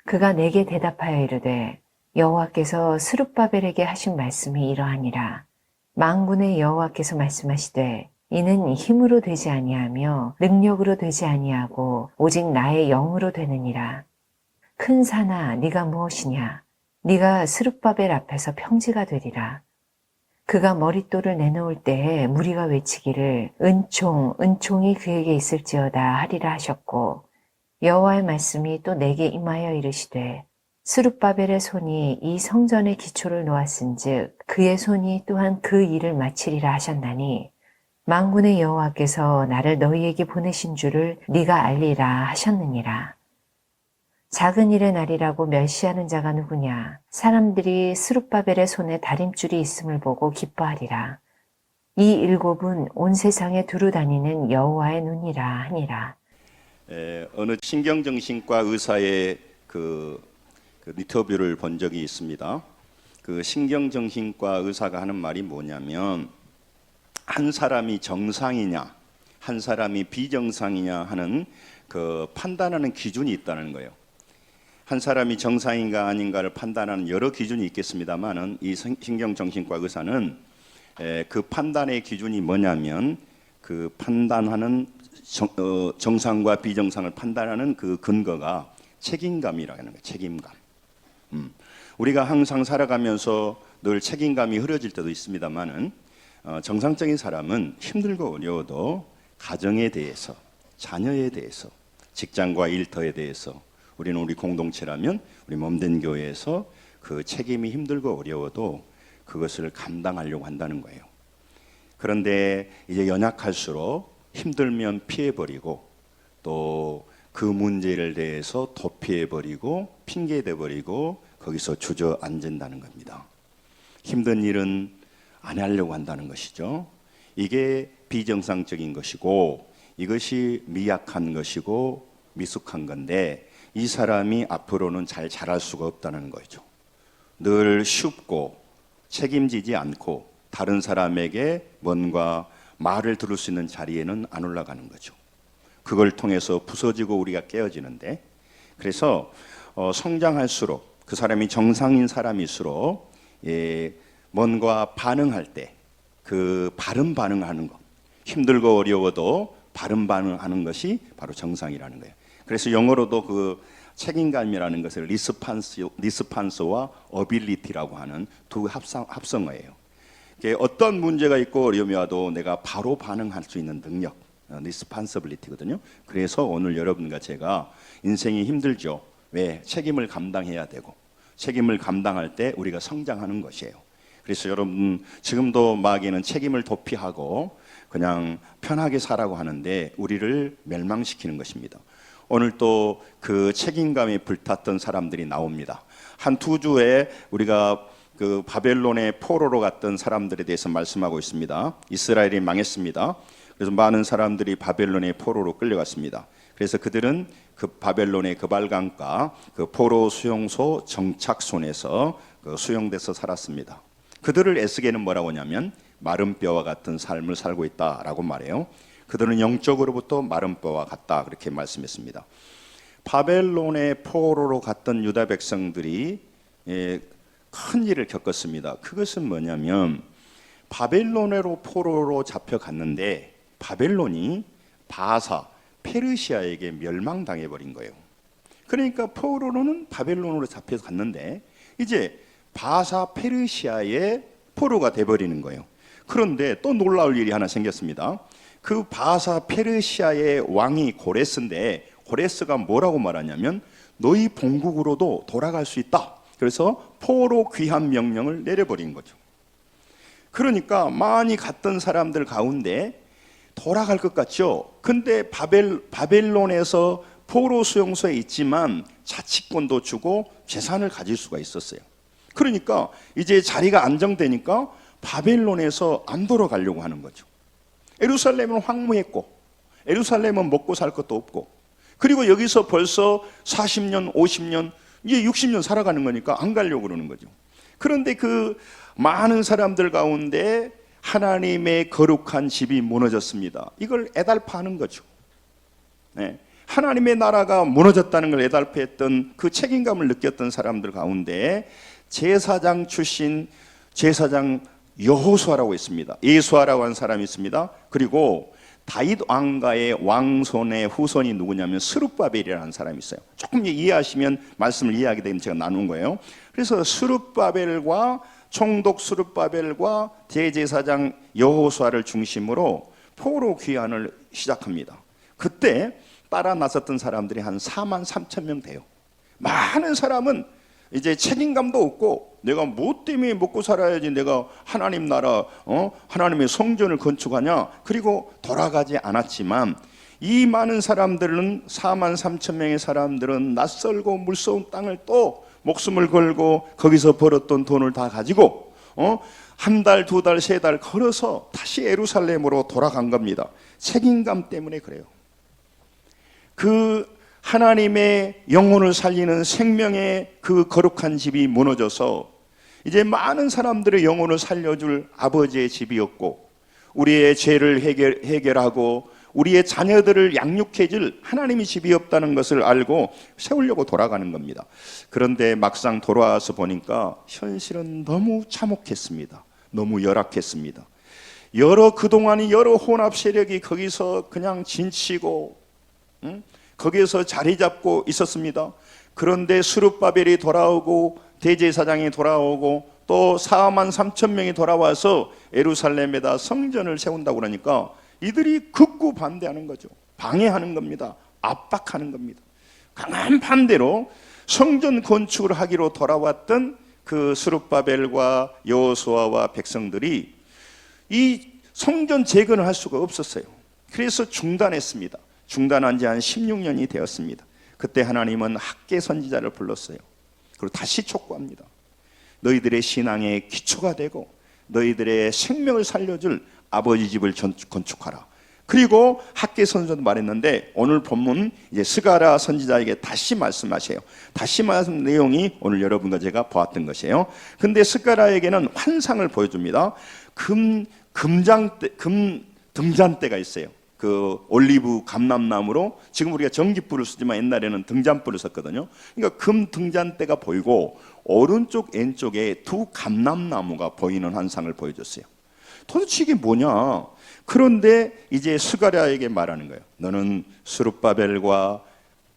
그가 내게 대답하여 이르되 여호와께서 스룹바벨에게 하신 말씀이 이러하니라. 만군의 여호와께서 말씀하시되 이는 힘으로 되지 아니하며 능력으로 되지 아니하고 오직 나의 영으로 되느니라. 큰 산아 네가 무엇이냐? 네가 스룹바벨 앞에서 평지가 되리라. 그가 머릿돌을 내놓을 때에 무리가 외치기를 은총 은총이 그에게 있을지어다 하리라 하셨고, 여호와의 말씀이 또 내게 임하여 이르시되 스룹바벨의 손이 이 성전의 기초를 놓았은즉 그의 손이 또한 그 일을 마치리라 하셨나니, 만군의 여호와께서 나를 너희에게 보내신 줄을 네가 알리라 하셨느니라. 작은 일의 날이라고 멸시하는 자가 누구냐? 사람들이 스룹바벨의 손에 다림줄이 있음을 보고 기뻐하리라. 이 일곱은 온 세상에 두루 다니는 여호와의 눈이라 하니라. 어느 신경정신과 의사의 그 인터뷰를 본 적이 있습니다. 그 신경정신과 의사가 하는 말이 뭐냐면, 한 사람이 정상이냐 한 사람이 비정상이냐 하는 그 판단하는 기준이 있다는 거예요. 한 사람이 정상인가 아닌가를 판단하는 여러 기준이 있겠습니다만은, 이 신경정신과 의사는 그 판단의 기준이 뭐냐면, 그 판단하는 정상과 비정상을 판단하는 그 근거가 책임감이라고 하는 거예요. 책임감. 우리가 항상 살아가면서 늘 책임감이 흐려질 때도 있습니다만은, 정상적인 사람은 힘들고 어려워도 가정에 대해서, 자녀에 대해서, 직장과 일터에 대해서, 우리는 우리 공동체라면 우리 몸된 교회에서 그 책임이 힘들고 어려워도 그것을 감당하려고 한다는 거예요. 그런데 이제 연약할수록 힘들면 피해버리고, 또 그 문제를 대해서 도피해버리고 핑계대버리고 거기서 주저앉는다는 겁니다. 힘든 일은 안 하려고 한다는 것이죠. 이게 비정상적인 것이고, 이것이 미약한 것이고 미숙한 건데, 이 사람이 앞으로는 잘 자랄 수가 없다는 거죠. 늘 쉽고 책임지지 않고 다른 사람에게 뭔가 말을 들을 수 있는 자리에는 안 올라가는 거죠. 그걸 통해서 부서지고 우리가 깨어지는데, 그래서 성장할수록 그 사람이 정상인 사람일수록 뭔가 반응할 때 그 바른 반응하는 것, 힘들고 어려워도 바른 반응하는 것이 바로 정상이라는 거예요. 그래서 영어로도 그 책임감이라는 것을 리스판스와 어빌리티라고 하는 두 합성어예요. 어떤 문제가 있고 어려움이 와도 내가 바로 반응할 수 있는 능력, 리스판서빌리티거든요. 그래서 오늘 여러분과 제가 인생이 힘들죠. 왜? 책임을 감당해야 되고, 책임을 감당할 때 우리가 성장하는 것이에요. 그래서 여러분, 지금도 마귀는 책임을 도피하고 그냥 편하게 살라고 하는데 우리를 멸망시키는 것입니다. 오늘 또 그 책임감에 불탔던 사람들이 나옵니다. 한 두 주에 우리가 그 바벨론의 포로로 갔던 사람들에 대해서 말씀하고 있습니다. 이스라엘이 망했습니다. 그래서 많은 사람들이 바벨론의 포로로 끌려갔습니다. 그래서 그들은 그 바벨론의 그발강가 그 포로 수용소 정착촌에서 그 수용돼서 살았습니다. 그들을 에스겔은 뭐라고 하냐면 마른 뼈와 같은 삶을 살고 있다라고 말해요. 그들은 영적으로부터 마른 뼈와 같다, 그렇게 말씀했습니다. 바벨론의 포로로 갔던 유다 백성들이 큰 일을 겪었습니다. 그것은 뭐냐면, 바벨론으로 포로로 잡혀갔는데 바벨론이 바사, 페르시아에게 멸망당해 버린 거예요. 그러니까 포로로는 바벨론으로 잡혀갔는데 이제 바사, 페르시아의 포로가 돼버리는 거예요. 그런데 또 놀라울 일이 하나 생겼습니다. 그 바사 페르시아의 왕이 고레스인데, 고레스가 뭐라고 말하냐면 너희 본국으로도 돌아갈 수 있다. 그래서 포로 귀환 명령을 내려버린 거죠. 그러니까 많이 갔던 사람들 가운데 돌아갈 것 같죠. 근데 바벨론에서 포로 수용소에 있지만 자치권도 주고 재산을 가질 수가 있었어요. 그러니까 이제 자리가 안정되니까 바벨론에서 안 돌아가려고 하는 거죠. 예루살렘은 황무했고, 예루살렘은 먹고 살 것도 없고, 그리고 여기서 벌써 40년, 50년, 이제 60년 살아가는 거니까 안 가려고 그러는 거죠. 그런데 그 많은 사람들 가운데 하나님의 거룩한 집이 무너졌습니다. 이걸 애달파하는 거죠. 네. 하나님의 나라가 무너졌다는 걸 애달프했던 그 책임감을 느꼈던 사람들 가운데 제사장 출신 제사장 여호수아라고 있습니다. 예수아라고 하는 사람이 있습니다. 그리고 다윗 왕가의 왕손의 후손이 누구냐면 스룹바벨이라는 사람이 있어요. 조금 이해하시면 말씀을 이해하게 되면 제가 나눈 거예요. 그래서 스룹바벨과 총독 스룹바벨과 대제사장 여호수아를 중심으로 포로 귀환을 시작합니다. 그때 따라 나섰던 사람들이 한 4만 3천 명 돼요. 많은 사람은 이제 책임감도 없고 내가 뭐 때문에 먹고 살아야지 내가 하나님 나라 하나님의 성전을 건축하냐, 그리고 돌아가지 않았지만 이 많은 사람들은 4만 3천 명의 사람들은 낯설고 물서운 땅을 또 목숨을 걸고 거기서 벌었던 돈을 다 가지고 한 달, 두 달, 세 달 걸어서 다시 예루살렘으로 돌아간 겁니다. 책임감 때문에 그래요. 그 하나님의 영혼을 살리는 생명의 그 거룩한 집이 무너져서 이제 많은 사람들의 영혼을 살려줄 아버지의 집이었고, 우리의 죄를 해결하고 우리의 자녀들을 양육해줄 하나님의 집이 없다는 것을 알고 세우려고 돌아가는 겁니다. 그런데 막상 돌아와서 보니까 현실은 너무 참혹했습니다. 너무 열악했습니다. 그동안이 여러 혼합 세력이 거기서 그냥 진치고 거기에서 자리 잡고 있었습니다. 그런데 스룹바벨이 돌아오고 대제사장이 돌아오고 또 4만 3천 명이 돌아와서 예루살렘에다 성전을 세운다고 그러니까 이들이 극구 반대하는 거죠. 방해하는 겁니다. 압박하는 겁니다. 강한 반대로 성전 건축을 하기로 돌아왔던 그 스룹바벨과 여호수아와 백성들이 이 성전 재건을 할 수가 없었어요. 그래서 중단했습니다. 중단한 지 한 16년이 되었습니다. 그때 하나님은 학개 선지자를 불렀어요. 그리고 다시 촉구합니다. 너희들의 신앙의 기초가 되고 너희들의 생명을 살려줄 아버지 집을 건축하라. 그리고 학개 선지자도 말했는데 오늘 본문 이제 스가랴 선지자에게 다시 말씀하세요. 다시 말씀 내용이 오늘 여러분과 제가 보았던 것이에요. 근데 스가랴에게는 환상을 보여줍니다. 등잔대가 있어요. 그 올리브 감람나무로, 지금 우리가 전기불을 쓰지만 옛날에는 등잔불을 썼거든요. 그러니까 금 등잔대가 보이고 오른쪽 왼쪽에 두 감람나무가 보이는 환상을 보여줬어요. 도대체 이게 뭐냐? 그런데 이제 스가랴에게 말하는 거예요. 너는 스룹바벨과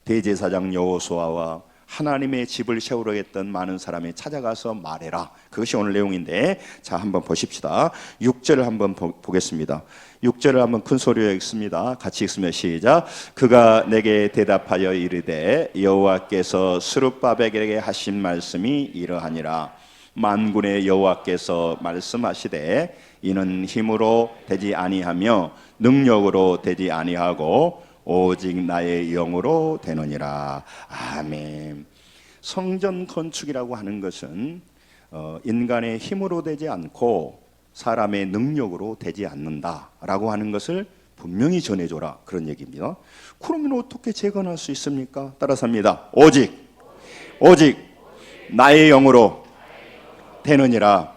대제사장 여호수아와 하나님의 집을 세우려 했던 많은 사람이 찾아가서 말해라. 그것이 오늘 내용인데, 자 한번 보십시다. 6절을 한번 보겠습니다. 6절을 한번 큰 소리로 읽습니다. 같이 읽으면 시작. 그가 내게 대답하여 이르되 여호와께서 스룹바벨에게 하신 말씀이 이러하니라. 만군의 여호와께서 말씀하시되 이는 힘으로 되지 아니하며 능력으로 되지 아니하고 오직 나의 영으로 되느니라. 아멘. 성전 건축이라고 하는 것은 인간의 힘으로 되지 않고 사람의 능력으로 되지 않는다라고 하는 것을 분명히 전해줘라, 그런 얘기입니다. 그러면 어떻게 재건할 수 있습니까? 따라서 합니다. 오직 나의 영으로 되느니라.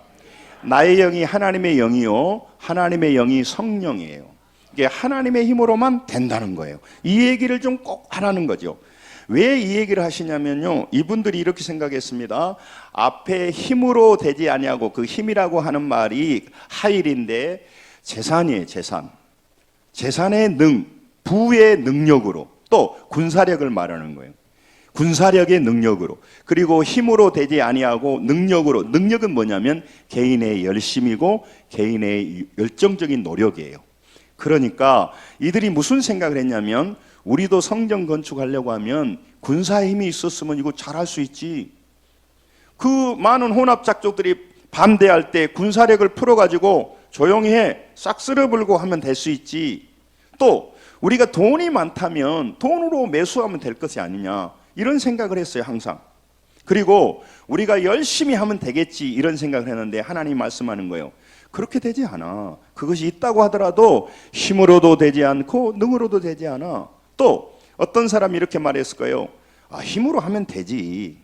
나의 영이 하나님의 영이요, 하나님의 영이 성령이에요. 이게 하나님의 힘으로만 된다는 거예요. 이 얘기를 좀 꼭 하라는 거죠. 왜 이 얘기를 하시냐면요, 이분들이 이렇게 생각했습니다. 앞에 힘으로 되지 아니하고, 그 힘이라고 하는 말이 하일인데 재산이에요. 재산의 부의 능력으로, 또 군사력을 말하는 거예요. 군사력의 능력으로, 그리고 힘으로 되지 아니하고 능력으로. 능력은 뭐냐면 개인의 열심이고 개인의 열정적인 노력이에요. 그러니까 이들이 무슨 생각을 했냐면, 우리도 성전 건축하려고 하면 군사의 힘이 있었으면 이거 잘할 수 있지. 그 많은 혼합작족들이 반대할 때 군사력을 풀어가지고 조용히 해, 싹 쓸어불고 하면 될 수 있지. 또 우리가 돈이 많다면 돈으로 매수하면 될 것이 아니냐, 이런 생각을 했어요, 항상. 그리고 우리가 열심히 하면 되겠지, 이런 생각을 했는데 하나님이 말씀하는 거예요. 그렇게 되지 않아. 그것이 있다고 하더라도 힘으로도 되지 않고 능으로도 되지 않아. 또 어떤 사람이 이렇게 말했을 거예요. 힘으로 하면 되지.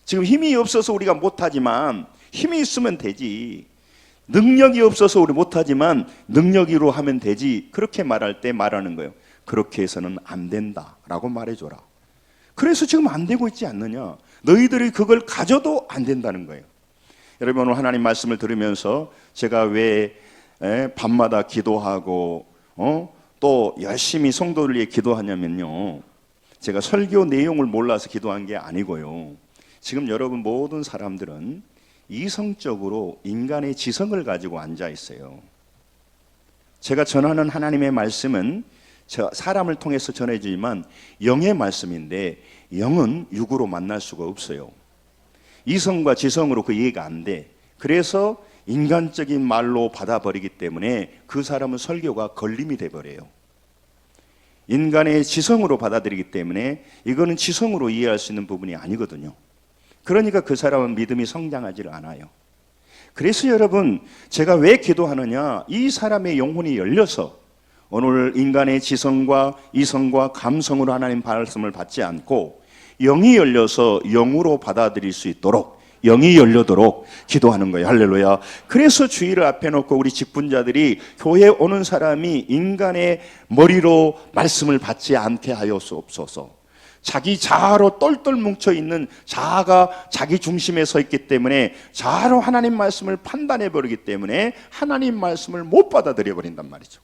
지금 힘이 없어서 우리가 못하지만 힘이 있으면 되지. 능력이 없어서 우리 못하지만 능력으로 하면 되지. 그렇게 말할 때 말하는 거예요. 그렇게 해서는 안 된다라고 말해줘라. 그래서 지금 안 되고 있지 않느냐. 너희들이 그걸 가져도 안 된다는 거예요. 여러분, 오늘 하나님 말씀을 들으면서 제가 왜 밤마다 기도하고 또 열심히 성도를 위해 기도하냐면요, 제가 설교 내용을 몰라서 기도한 게 아니고요, 지금 여러분 모든 사람들은 이성적으로 인간의 지성을 가지고 앉아 있어요. 제가 전하는 하나님의 말씀은 사람을 통해서 전해지지만 영의 말씀인데 영은 육으로 만날 수가 없어요. 이성과 지성으로 그 이해가 안 돼. 그래서 인간적인 말로 받아버리기 때문에 그 사람은 설교가 걸림이 돼버려요. 인간의 지성으로 받아들이기 때문에 이거는 지성으로 이해할 수 있는 부분이 아니거든요. 그러니까 그 사람은 믿음이 성장하지를 않아요. 그래서 여러분, 제가 왜 기도하느냐, 이 사람의 영혼이 열려서 오늘 인간의 지성과 이성과 감성으로 하나님 말씀을 받지 않고 영이 열려서 영으로 받아들일 수 있도록, 영이 열려도록 기도하는 거예요. 할렐루야. 그래서 주의를 앞에 놓고 우리 직분자들이 교회에 오는 사람이 인간의 머리로 말씀을 받지 않게 하였옵소서. 자기 자아로 똘똘 뭉쳐있는 자아가 자기 중심에 서 있기 때문에 자아로 하나님 말씀을 판단해버리기 때문에 하나님 말씀을 못 받아들여 버린단 말이죠.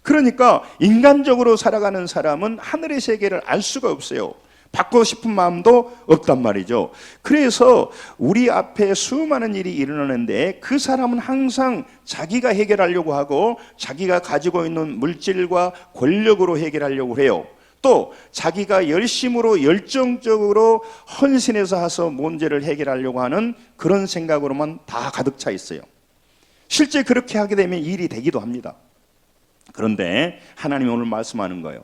그러니까 인간적으로 살아가는 사람은 하늘의 세계를 알 수가 없어요. 받고 싶은 마음도 없단 말이죠. 그래서 우리 앞에 수많은 일이 일어나는데 그 사람은 항상 자기가 해결하려고 하고 자기가 가지고 있는 물질과 권력으로 해결하려고 해요. 또 자기가 열심으로 열정적으로 헌신해서 해서 문제를 해결하려고 하는 그런 생각으로만 다 가득 차 있어요. 실제 그렇게 하게 되면 일이 되기도 합니다. 그런데 하나님이 오늘 말씀하는 거예요.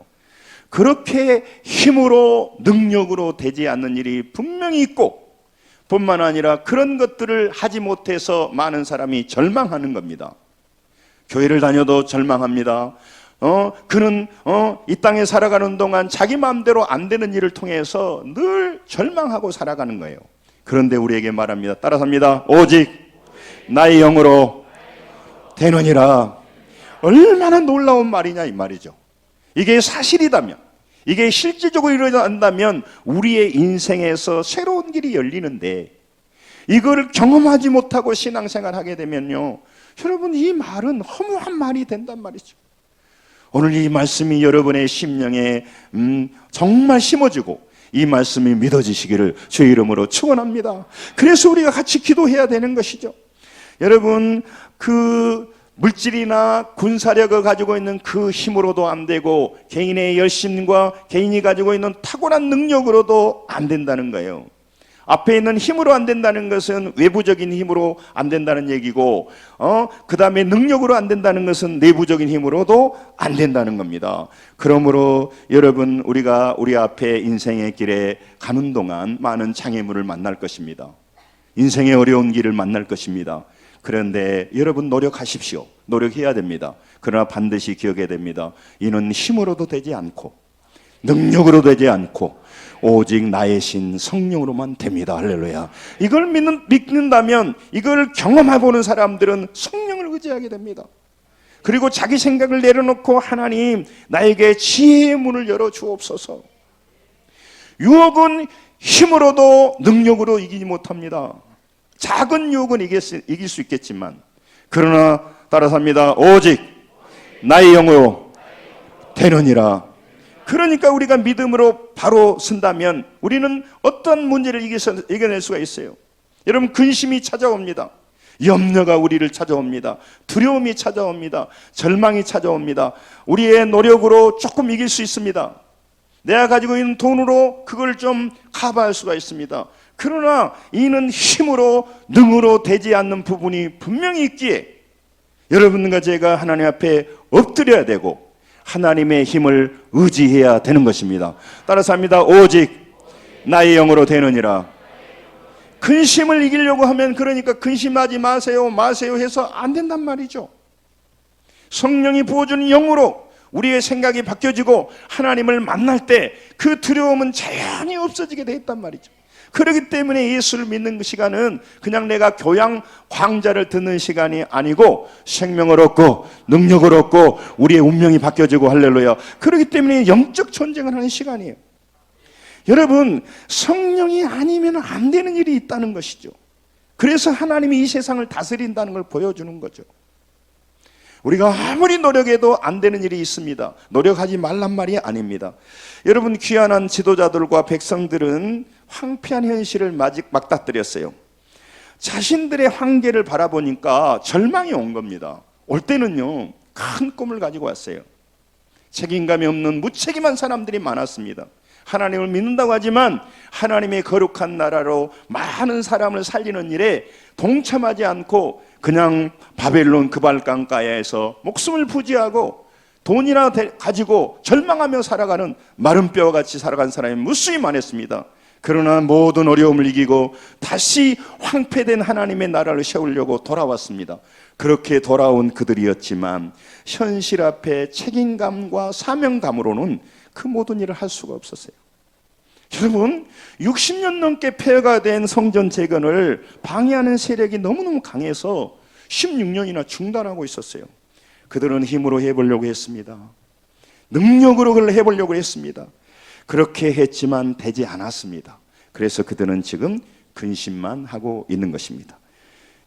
그렇게 힘으로 능력으로 되지 않는 일이 분명히 있고, 뿐만 아니라 그런 것들을 하지 못해서 많은 사람이 절망하는 겁니다. 교회를 다녀도 절망합니다. 그는 이 땅에 살아가는 동안 자기 마음대로 안 되는 일을 통해서 늘 절망하고 살아가는 거예요. 그런데 우리에게 말합니다. 따라삽니다. 오직 나의 영으로 되느니라. 얼마나 놀라운 말이냐 이 말이죠. 이게 사실이다면, 이게 실질적으로 일어난다면 우리의 인생에서 새로운 길이 열리는데, 이거를 경험하지 못하고 신앙생활 하게 되면요, 여러분 이 말은 허무한 말이 된단 말이죠. 오늘 이 말씀이 여러분의 심령에 정말 심어지고 이 말씀이 믿어지시기를 주의 이름으로 축원합니다. 그래서 우리가 같이 기도해야 되는 것이죠. 여러분, 그 물질이나 군사력을 가지고 있는 그 힘으로도 안 되고 개인의 열심과 개인이 가지고 있는 탁월한 능력으로도 안 된다는 거예요. 앞에 있는 힘으로 안 된다는 것은 외부적인 힘으로 안 된다는 얘기고, 그 다음에 능력으로 안 된다는 것은 내부적인 힘으로도 안 된다는 겁니다. 그러므로 여러분, 우리가 우리 앞에 인생의 길에 가는 동안 많은 장애물을 만날 것입니다. 인생의 어려운 길을 만날 것입니다. 그런데 여러분 노력하십시오. 노력해야 됩니다. 그러나 반드시 기억해야 됩니다. 이는 힘으로도 되지 않고 능력으로 되지 않고 오직 나의 신 성령으로만 됩니다. 할렐루야. 이걸 믿는다면, 이걸 경험해보는 사람들은 성령을 의지하게 됩니다. 그리고 자기 생각을 내려놓고 하나님 나에게 지혜의 문을 열어 주옵소서. 유혹은 힘으로도 능력으로 이기지 못합니다. 작은 유혹은 이길 수 있겠지만, 그러나 따라삽니다. 오직 나의 영으로 되느니라. 그러니까 우리가 믿음으로 바로 쓴다면 우리는 어떤 문제를 이겨낼 수가 있어요. 여러분, 근심이 찾아옵니다. 염려가 우리를 찾아옵니다. 두려움이 찾아옵니다. 절망이 찾아옵니다. 우리의 노력으로 조금 이길 수 있습니다. 내가 가지고 있는 돈으로 그걸 좀 커버할 수가 있습니다. 그러나 이는 힘으로 능으로 되지 않는 부분이 분명히 있기에 여러분과 제가 하나님 앞에 엎드려야 되고 하나님의 힘을 의지해야 되는 것입니다. 따라서 합니다. 오직 나의 영으로 되느니라. 근심을 이기려고 하면, 그러니까 근심하지 마세요 해서 안 된단 말이죠. 성령이 부어주는 영으로 우리의 생각이 바뀌어지고 하나님을 만날 때 그 두려움은 자연히 없어지게 돼 있단 말이죠. 그렇기 때문에 예수를 믿는 그 시간은 그냥 내가 교양 강좌를 듣는 시간이 아니고 생명을 얻고 능력을 얻고 우리의 운명이 바뀌어지고 할렐루야. 그렇기 때문에 영적 전쟁을 하는 시간이에요. 여러분, 성령이 아니면 안 되는 일이 있다는 것이죠. 그래서 하나님이 이 세상을 다스린다는 걸 보여주는 거죠. 우리가 아무리 노력해도 안 되는 일이 있습니다. 노력하지 말란 말이 아닙니다. 여러분, 귀환한 지도자들과 백성들은 황폐한 현실을 맞닥뜨렸어요. 자신들의 한계를 바라보니까 절망이 온 겁니다. 올 때는요, 큰 꿈을 가지고 왔어요. 책임감이 없는 무책임한 사람들이 많았습니다. 하나님을 믿는다고 하지만 하나님의 거룩한 나라로 많은 사람을 살리는 일에 동참하지 않고 그냥 바벨론 그발강가에서 목숨을 부지하고 돈이나 가지고 절망하며 살아가는 마른 뼈와 같이 살아간 사람이 무수히 많았습니다. 그러나 모든 어려움을 이기고 다시 황폐된 하나님의 나라를 세우려고 돌아왔습니다. 그렇게 돌아온 그들이었지만 현실 앞에 책임감과 사명감으로는 그 모든 일을 할 수가 없었어요. 여러분, 60년 넘게 폐허가 된 성전 재건을 방해하는 세력이 너무너무 강해서 16년이나 중단하고 있었어요. 그들은 힘으로 해보려고 했습니다. 능력으로 그걸 해보려고 했습니다. 그렇게 했지만 되지 않았습니다. 그래서 그들은 지금 근심만 하고 있는 것입니다.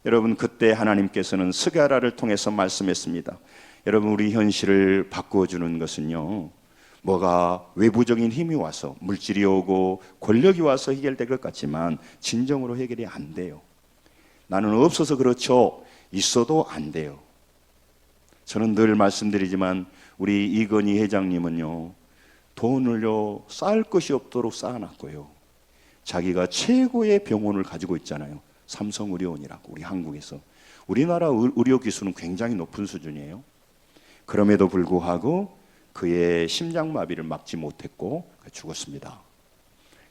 여러분, 그때 하나님께서는 스가랴를 통해서 말씀했습니다. 여러분, 우리 현실을 바꾸어주는 것은요, 뭐가 외부적인 힘이 와서 물질이 오고 권력이 와서 해결될 것 같지만 진정으로 해결이 안 돼요. 나는 없어서 그렇죠. 있어도 안 돼요. 저는 늘 말씀드리지만 우리 이건희 회장님은요, 돈을요 쌓을 것이 없도록 쌓아놨고요, 자기가 최고의 병원을 가지고 있잖아요. 삼성의료원이라고. 우리 한국에서 우리나라 의료 기술은 굉장히 높은 수준이에요. 그럼에도 불구하고 그의 심장마비를 막지 못했고 죽었습니다.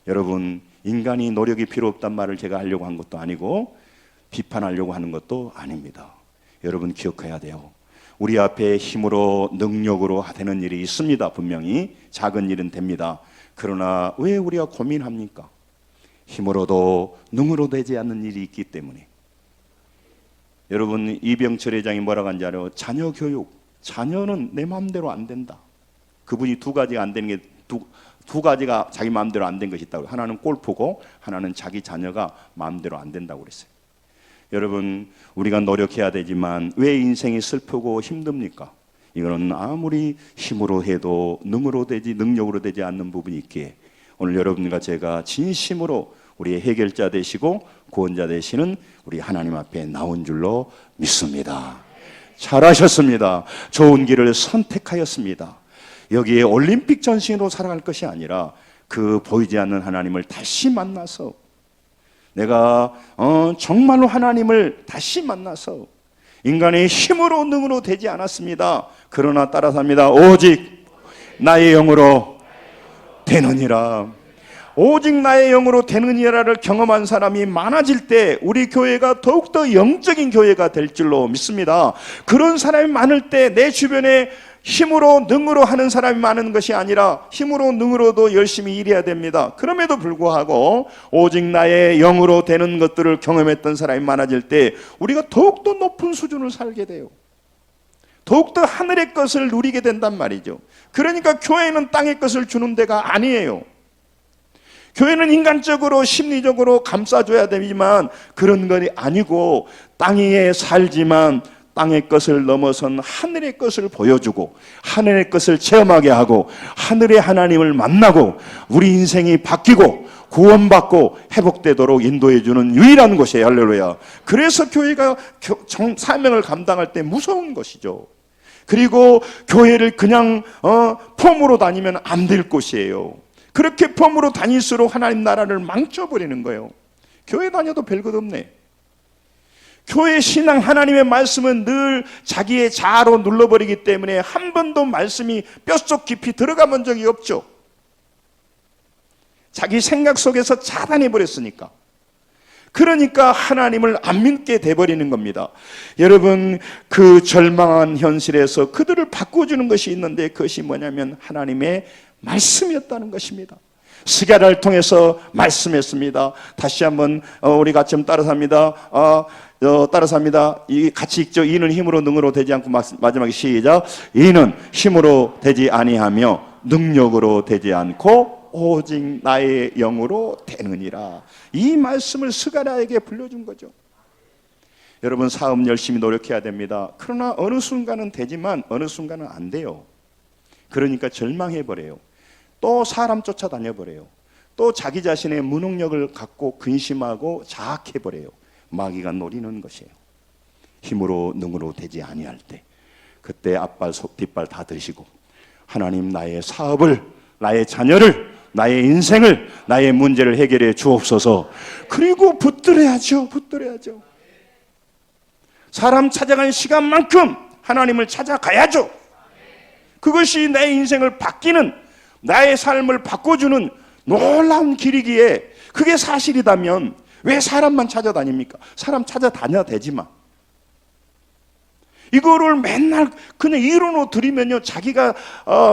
여러분, 인간이 노력이 필요 없단 말을 제가 하려고 한 것도 아니고 비판하려고 하는 것도 아닙니다. 여러분, 기억해야 돼요. 우리 앞에 힘으로 능력으로 되는 일이 있습니다. 분명히 작은 일은 됩니다. 그러나 왜 우리가 고민합니까? 힘으로도 능으로 되지 않는 일이 있기 때문에. 여러분, 이병철 회장이 뭐라고 한지 알아요? 자녀 교육, 자녀는 내 마음대로 안 된다. 그분이 두 가지가 안 되는 게 두 가지가 자기 마음대로 안 된 것이 있다고. 하나는 골프고 하나는 자기 자녀가 마음대로 안 된다고 그랬어요. 여러분, 우리가 노력해야 되지만 왜 인생이 슬프고 힘듭니까? 이거는 아무리 힘으로 해도 능으로 되지 능력으로 되지 않는 부분이 있기에 오늘 여러분과 제가 진심으로 우리의 해결자 되시고 구원자 되시는 우리 하나님 앞에 나온 줄로 믿습니다. 잘하셨습니다. 좋은 길을 선택하였습니다. 여기에 올림픽 전신으로 살아갈 것이 아니라 그 보이지 않는 하나님을 다시 만나서 내가 정말로 하나님을 다시 만나서 인간의 힘으로 능으로 되지 않았습니다. 그러나 따라 삽니다. 오직 나의 영으로 되느니라. 오직 나의 영으로 되느니라를 경험한 사람이 많아질 때 우리 교회가 더욱더 영적인 교회가 될 줄로 믿습니다. 그런 사람이 많을 때 내 주변에 힘으로 능으로 하는 사람이 많은 것이 아니라 힘으로 능으로도 열심히 일해야 됩니다. 그럼에도 불구하고 오직 나의 영으로 되는 것들을 경험했던 사람이 많아질 때 우리가 더욱더 높은 수준을 살게 돼요. 더욱더 하늘의 것을 누리게 된단 말이죠. 그러니까 교회는 땅의 것을 주는 데가 아니에요. 교회는 인간적으로 심리적으로 감싸줘야 되지만 그런 것이 아니고 땅 위에 살지만 땅의 것을 넘어선 하늘의 것을 보여주고 하늘의 것을 체험하게 하고 하늘의 하나님을 만나고 우리 인생이 바뀌고 구원받고 회복되도록 인도해주는 유일한 곳이에요. 할렐루야. 그래서 교회가 사명을 감당할 때 무서운 것이죠. 그리고 교회를 그냥 폼으로 다니면 안 될 곳이에요. 그렇게 폼으로 다닐수록 하나님 나라를 망쳐버리는 거예요. 교회 다녀도 별것 없네. 교회 신앙 하나님의 말씀은 늘 자기의 자아로 눌러버리기 때문에 한 번도 말씀이 뼛속 깊이 들어가 본 적이 없죠. 자기 생각 속에서 차단해버렸으니까. 그러니까 하나님을 안 믿게 돼버리는 겁니다. 여러분, 그 절망한 현실에서 그들을 바꿔주는 것이 있는데 그것이 뭐냐면 하나님의 말씀이었다는 것입니다. 스가랴를 통해서 말씀했습니다. 다시 한번 우리 같이 좀 따라서 합니다. 따라서 합니다. 같이 읽죠. 이는 힘으로 능으로 되지 않고, 마지막에 시작. 이는 힘으로 되지 아니하며 능력으로 되지 않고 오직 나의 영으로 되느니라. 이 말씀을 스가랴에게 불려준 거죠. 여러분, 사업 열심히 노력해야 됩니다. 그러나 어느 순간은 되지만 어느 순간은 안 돼요. 그러니까 절망해버려요. 또 사람 쫓아다녀버려요. 또 자기 자신의 무능력을 갖고 근심하고 자학해버려요. 마귀가 노리는 것이에요. 힘으로 능으로 되지 아니할 때, 그때 앞발 뒷발 다 드시고, 하나님, 나의 사업을, 나의 자녀를, 나의 인생을, 나의 문제를 해결해 주옵소서. 그리고 붙들어야죠. 사람 찾아가는 시간만큼 하나님을 찾아가야죠. 그것이 내 인생을 바뀌는, 나의 삶을 바꿔주는 놀라운 길이기에, 그게 사실이다면 왜 사람만 찾아다닙니까? 사람 찾아다녀야 되지만 이거를 맨날 그냥 이론으로 들이면요, 자기가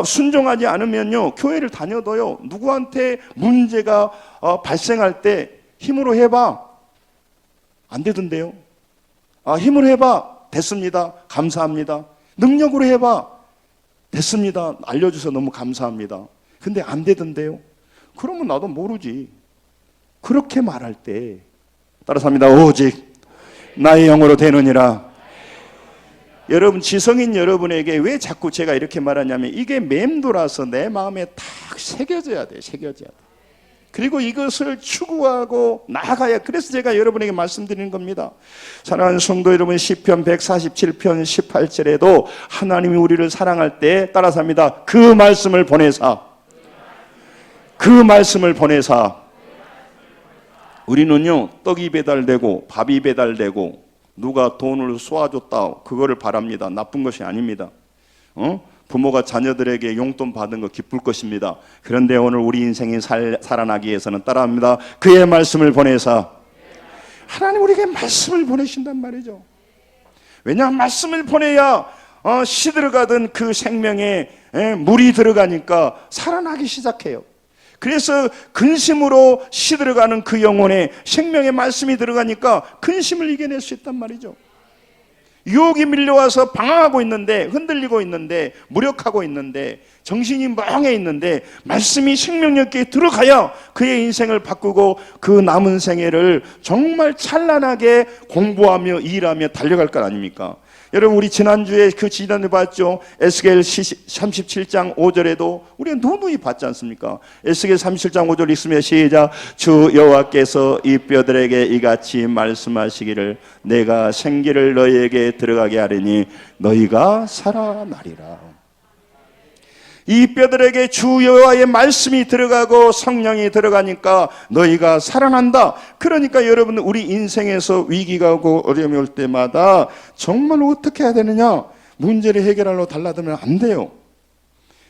순종하지 않으면요, 교회를 다녀도요, 누구한테 문제가 발생할 때 힘으로 해봐, 안 되던데요. 힘으로 해봐, 됐습니다, 감사합니다. 능력으로 해봐, 됐습니다, 알려줘서 너무 감사합니다. 근데 안 되던데요. 그러면 나도 모르지. 그렇게 말할 때 따라서 합니다. 오직 나의 영으로 되느니라. 여러분, 지성인 여러분에게 왜 자꾸 제가 이렇게 말하냐면, 이게 맴돌아서 내 마음에 탁 새겨져야 돼. 그리고 이것을 추구하고 나아가야. 그래서 제가 여러분에게 말씀드리는 겁니다. 사랑하는 성도 여러분, 시편 147편 18절에도 하나님이 우리를 사랑할 때 따라서 합니다. 그 말씀을 보내사. 우리는요, 떡이 배달되고 밥이 배달되고 누가 돈을 쏘아줬다, 그거를 바랍니다. 나쁜 것이 아닙니다. 부모가 자녀들에게 용돈 받은 거 기쁠 것입니다. 그런데 오늘 우리 인생이 살아나기 위해서는 따라합니다. 그의 말씀을 보내사. 하나님 우리에게 말씀을 보내신단 말이죠. 왜냐하면 말씀을 보내야 시들어가던 그 생명에 물이 들어가니까 살아나기 시작해요. 그래서 근심으로 시들어가는 그 영혼에 생명의 말씀이 들어가니까 근심을 이겨낼 수 있단 말이죠. 유혹이 밀려와서 방황하고 있는데, 흔들리고 있는데, 무력하고 있는데, 정신이 멍해 있는데 말씀이 생명력 있게 들어가야 그의 인생을 바꾸고 그 남은 생애를 정말 찬란하게 공부하며 일하며 달려갈 것 아닙니까? 여러분, 우리 지난주에 그 지난해 봤죠. 에스겔 37장 5절에도 우리가 누누이 봤지 않습니까? 에스겔 37장 5절 읽으며 시작. 주 여호와께서 이 뼈들에게 이같이 말씀하시기를 내가 생기를 너희에게 들어가게 하리니 너희가 살아나리라. 이 뼈들에게 주 여호와의 말씀이 들어가고 성령이 들어가니까 너희가 살아난다. 그러니까 여러분, 우리 인생에서 위기가 오고 어려움이 올 때마다 정말 어떻게 해야 되느냐? 문제를 해결하려고 달라들면 안 돼요.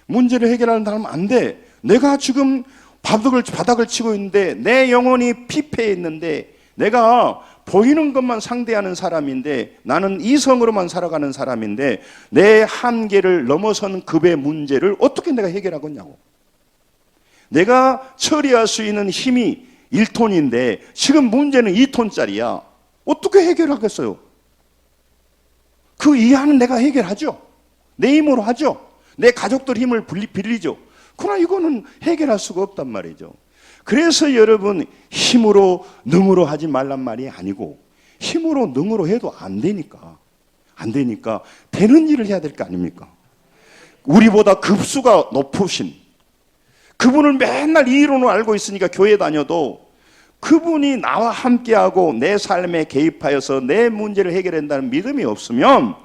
문제를 해결하려고 달라들면 안 돼. 내가 지금 바닥을 치고 있는데, 내 영혼이 피폐해 있는데, 내가 보이는 것만 상대하는 사람인데, 나는 이성으로만 살아가는 사람인데, 내 한계를 넘어선 급의 문제를 어떻게 내가 해결하겠냐고. 내가 처리할 수 있는 힘이 1톤인데 지금 문제는 2톤짜리야. 어떻게 해결하겠어요? 그 이하는 내가 해결하죠. 내 힘으로 하죠. 내 가족들 힘을 빌리죠. 그러나 이거는 해결할 수가 없단 말이죠. 그래서 여러분, 힘으로 능으로 하지 말란 말이 아니고, 힘으로 능으로 해도 안 되니까 되는 일을 해야 될 거 아닙니까? 우리보다 급수가 높으신 그분을 맨날 이론으로 알고 있으니까 교회 다녀도 그분이 나와 함께하고 내 삶에 개입하여서 내 문제를 해결한다는 믿음이 없으면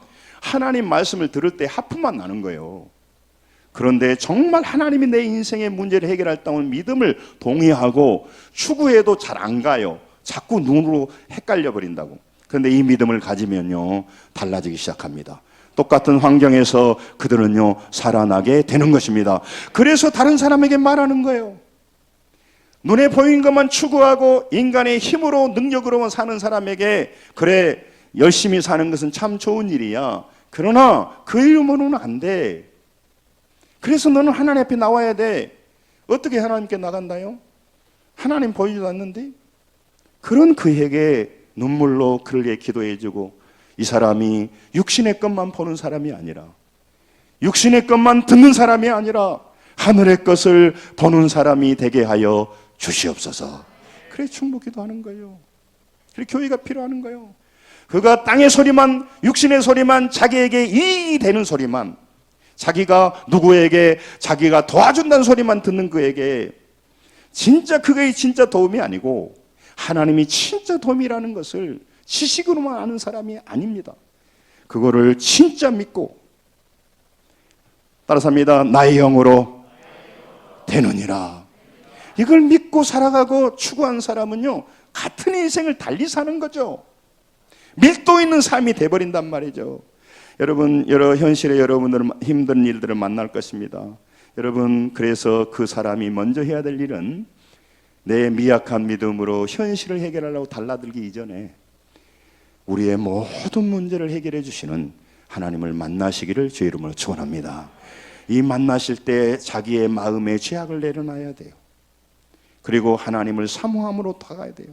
하나님 말씀을 들을 때 하품만 나는 거예요. 그런데 정말 하나님이 내 인생의 문제를 해결할다는 믿음을 동의하고 추구해도 잘 안 가요. 자꾸 눈으로 헷갈려 버린다고. 그런데 이 믿음을 가지면요, 달라지기 시작합니다. 똑같은 환경에서 그들은요, 살아나게 되는 것입니다. 그래서 다른 사람에게 말하는 거예요. 눈에 보이는 것만 추구하고 인간의 힘으로 능력으로만 사는 사람에게, 그래, 열심히 사는 것은 참 좋은 일이야. 그러나 그 이름으로는 안 돼. 그래서 너는 하나님 앞에 나와야 돼. 어떻게 하나님께 나간다요? 하나님 보이지도 않는데. 그런 그에게 눈물로 그에게 기도해주고, 이 사람이 육신의 것만 보는 사람이 아니라, 육신의 것만 듣는 사람이 아니라 하늘의 것을 보는 사람이 되게 하여 주시옵소서. 그래 충복기도 하는 거예요. 그래 교회가 필요하는 거예요. 그가 땅의 소리만, 육신의 소리만, 자기에게 이익이 되는 소리만, 자기가 누구에게 자기가 도와준다는 소리만 듣는 그에게 진짜 그게 진짜 도움이 아니고 하나님이 진짜 도움이라는 것을 지식으로만 아는 사람이 아닙니다. 그거를 진짜 믿고, 따라서 합니다. 나의 영으로 되느니라. 이걸 믿고 살아가고 추구한 사람은요, 같은 인생을 달리 사는 거죠. 밀도 있는 삶이 돼버린단 말이죠. 여러분, 여러 현실에 여러분들은 힘든 일들을 만날 것입니다. 여러분, 그래서 그 사람이 먼저 해야 될 일은 내 미약한 믿음으로 현실을 해결하려고 달라들기 이전에 우리의 모든 문제를 해결해 주시는 하나님을 만나시기를 주의 이름으로 축원합니다. 이 만나실 때 자기의 마음에 죄악을 내려놔야 돼요. 그리고 하나님을 사모함으로 다가야 돼요.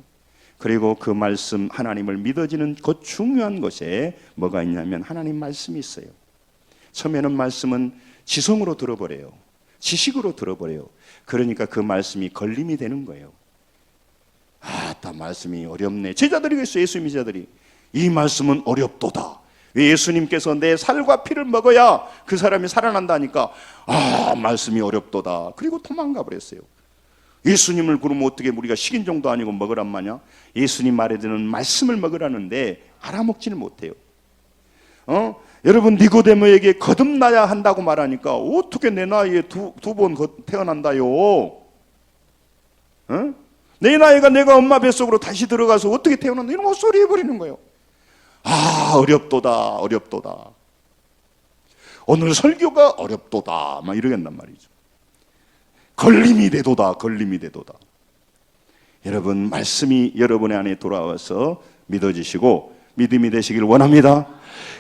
그리고 그 말씀, 하나님을 믿어지는 그 중요한 것에 뭐가 있냐면 하나님 말씀이 있어요. 처음에는 말씀은 지성으로 들어버려요. 지식으로 들어버려요. 그러니까 그 말씀이 걸림이 되는 거예요. 다 말씀이 어렵네. 제자들이 그랬어요. 예수 믿는 제자들이. 이 말씀은 어렵도다. 왜 예수님께서 내 살과 피를 먹어야 그 사람이 살아난다니까 말씀이 어렵도다. 그리고 도망가 버렸어요. 예수님을 그러면 어떻게 우리가 식인종도 아니고 먹으란 마냐? 예수님 말에 드는 말씀을 먹으라는데 알아먹지를 못해요. 여러분, 니고데모에게 거듭나야 한다고 말하니까 어떻게 내 나이에 두 번 태어난다요? 내 나이가 내가 엄마 뱃속으로 다시 들어가서 어떻게 태어난다? 이런 헛소리 해버리는 거예요. 어렵도다, 어렵도다. 오늘 설교가 어렵도다, 막 이러겠단 말이죠. 걸림이 되도다, 걸림이 되도다. 여러분, 말씀이 여러분의 안에 돌아와서 믿어지시고 믿음이 되시길 원합니다.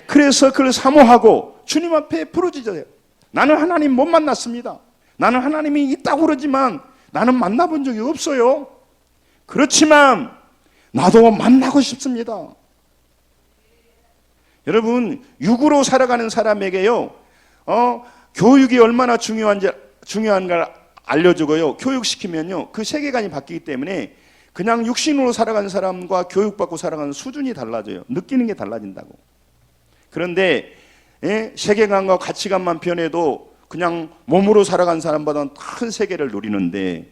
그래서 그를 사모하고 주님 앞에 부르짖어요. 나는 하나님 못 만났습니다. 나는 하나님이 있다고 그러지만 나는 만나본 적이 없어요. 그렇지만 나도 만나고 싶습니다. 여러분, 육으로 살아가는 사람에게요, 교육이 얼마나 중요한가 알려주고요, 교육시키면요 그 세계관이 바뀌기 때문에 그냥 육신으로 살아가는 사람과 교육받고 살아가는 수준이 달라져요. 느끼는 게 달라진다고. 그런데 세계관과 가치관만 변해도 그냥 몸으로 살아가는 사람보다는 큰 세계를 누리는데,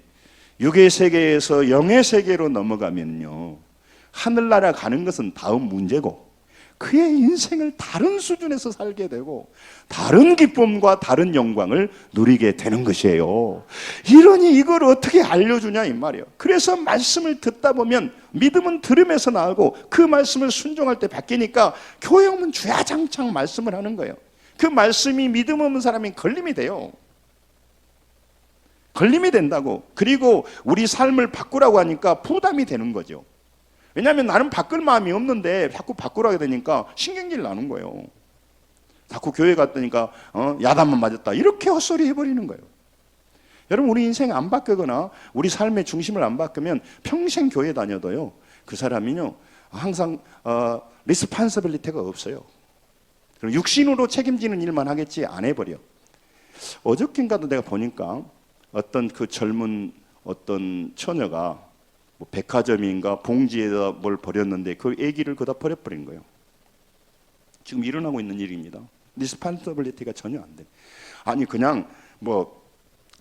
육의 세계에서 영의 세계로 넘어가면요 하늘나라 가는 것은 다음 문제고, 그의 인생을 다른 수준에서 살게 되고 다른 기쁨과 다른 영광을 누리게 되는 것이에요. 이러니 이걸 어떻게 알려주냐 이 말이에요. 그래서 말씀을 듣다 보면 믿음은 들음에서 나오고 그 말씀을 순종할 때 바뀌니까 교회 오면 주야장창 말씀을 하는 거예요. 그 말씀이 믿음 없는 사람이 걸림이 돼요. 걸림이 된다고. 그리고 우리 삶을 바꾸라고 하니까 부담이 되는 거죠. 왜냐하면 나는 바꿀 마음이 없는데 자꾸 바꾸라고 되니까 신경질 나는 거예요. 자꾸 교회 갔더니까 야단만 맞았다, 이렇게 헛소리 해버리는 거예요. 여러분, 우리 인생 안 바꾸거나 우리 삶의 중심을 안 바꾸면 평생 교회 다녀도요 그 사람이요 항상 리스판서빌리티가 없어요. 그럼 육신으로 책임지는 일만 하겠지 안 해버려. 어저께인가도 내가 보니까 어떤 그 젊은 어떤 처녀가 뭐 백화점인가 봉지에다 뭘 버렸는데 그 애기를 거기다 버려버린 거예요. 지금 일어나고 있는 일입니다. 리스판서빌리티가 전혀 안 돼. 아니 그냥 뭐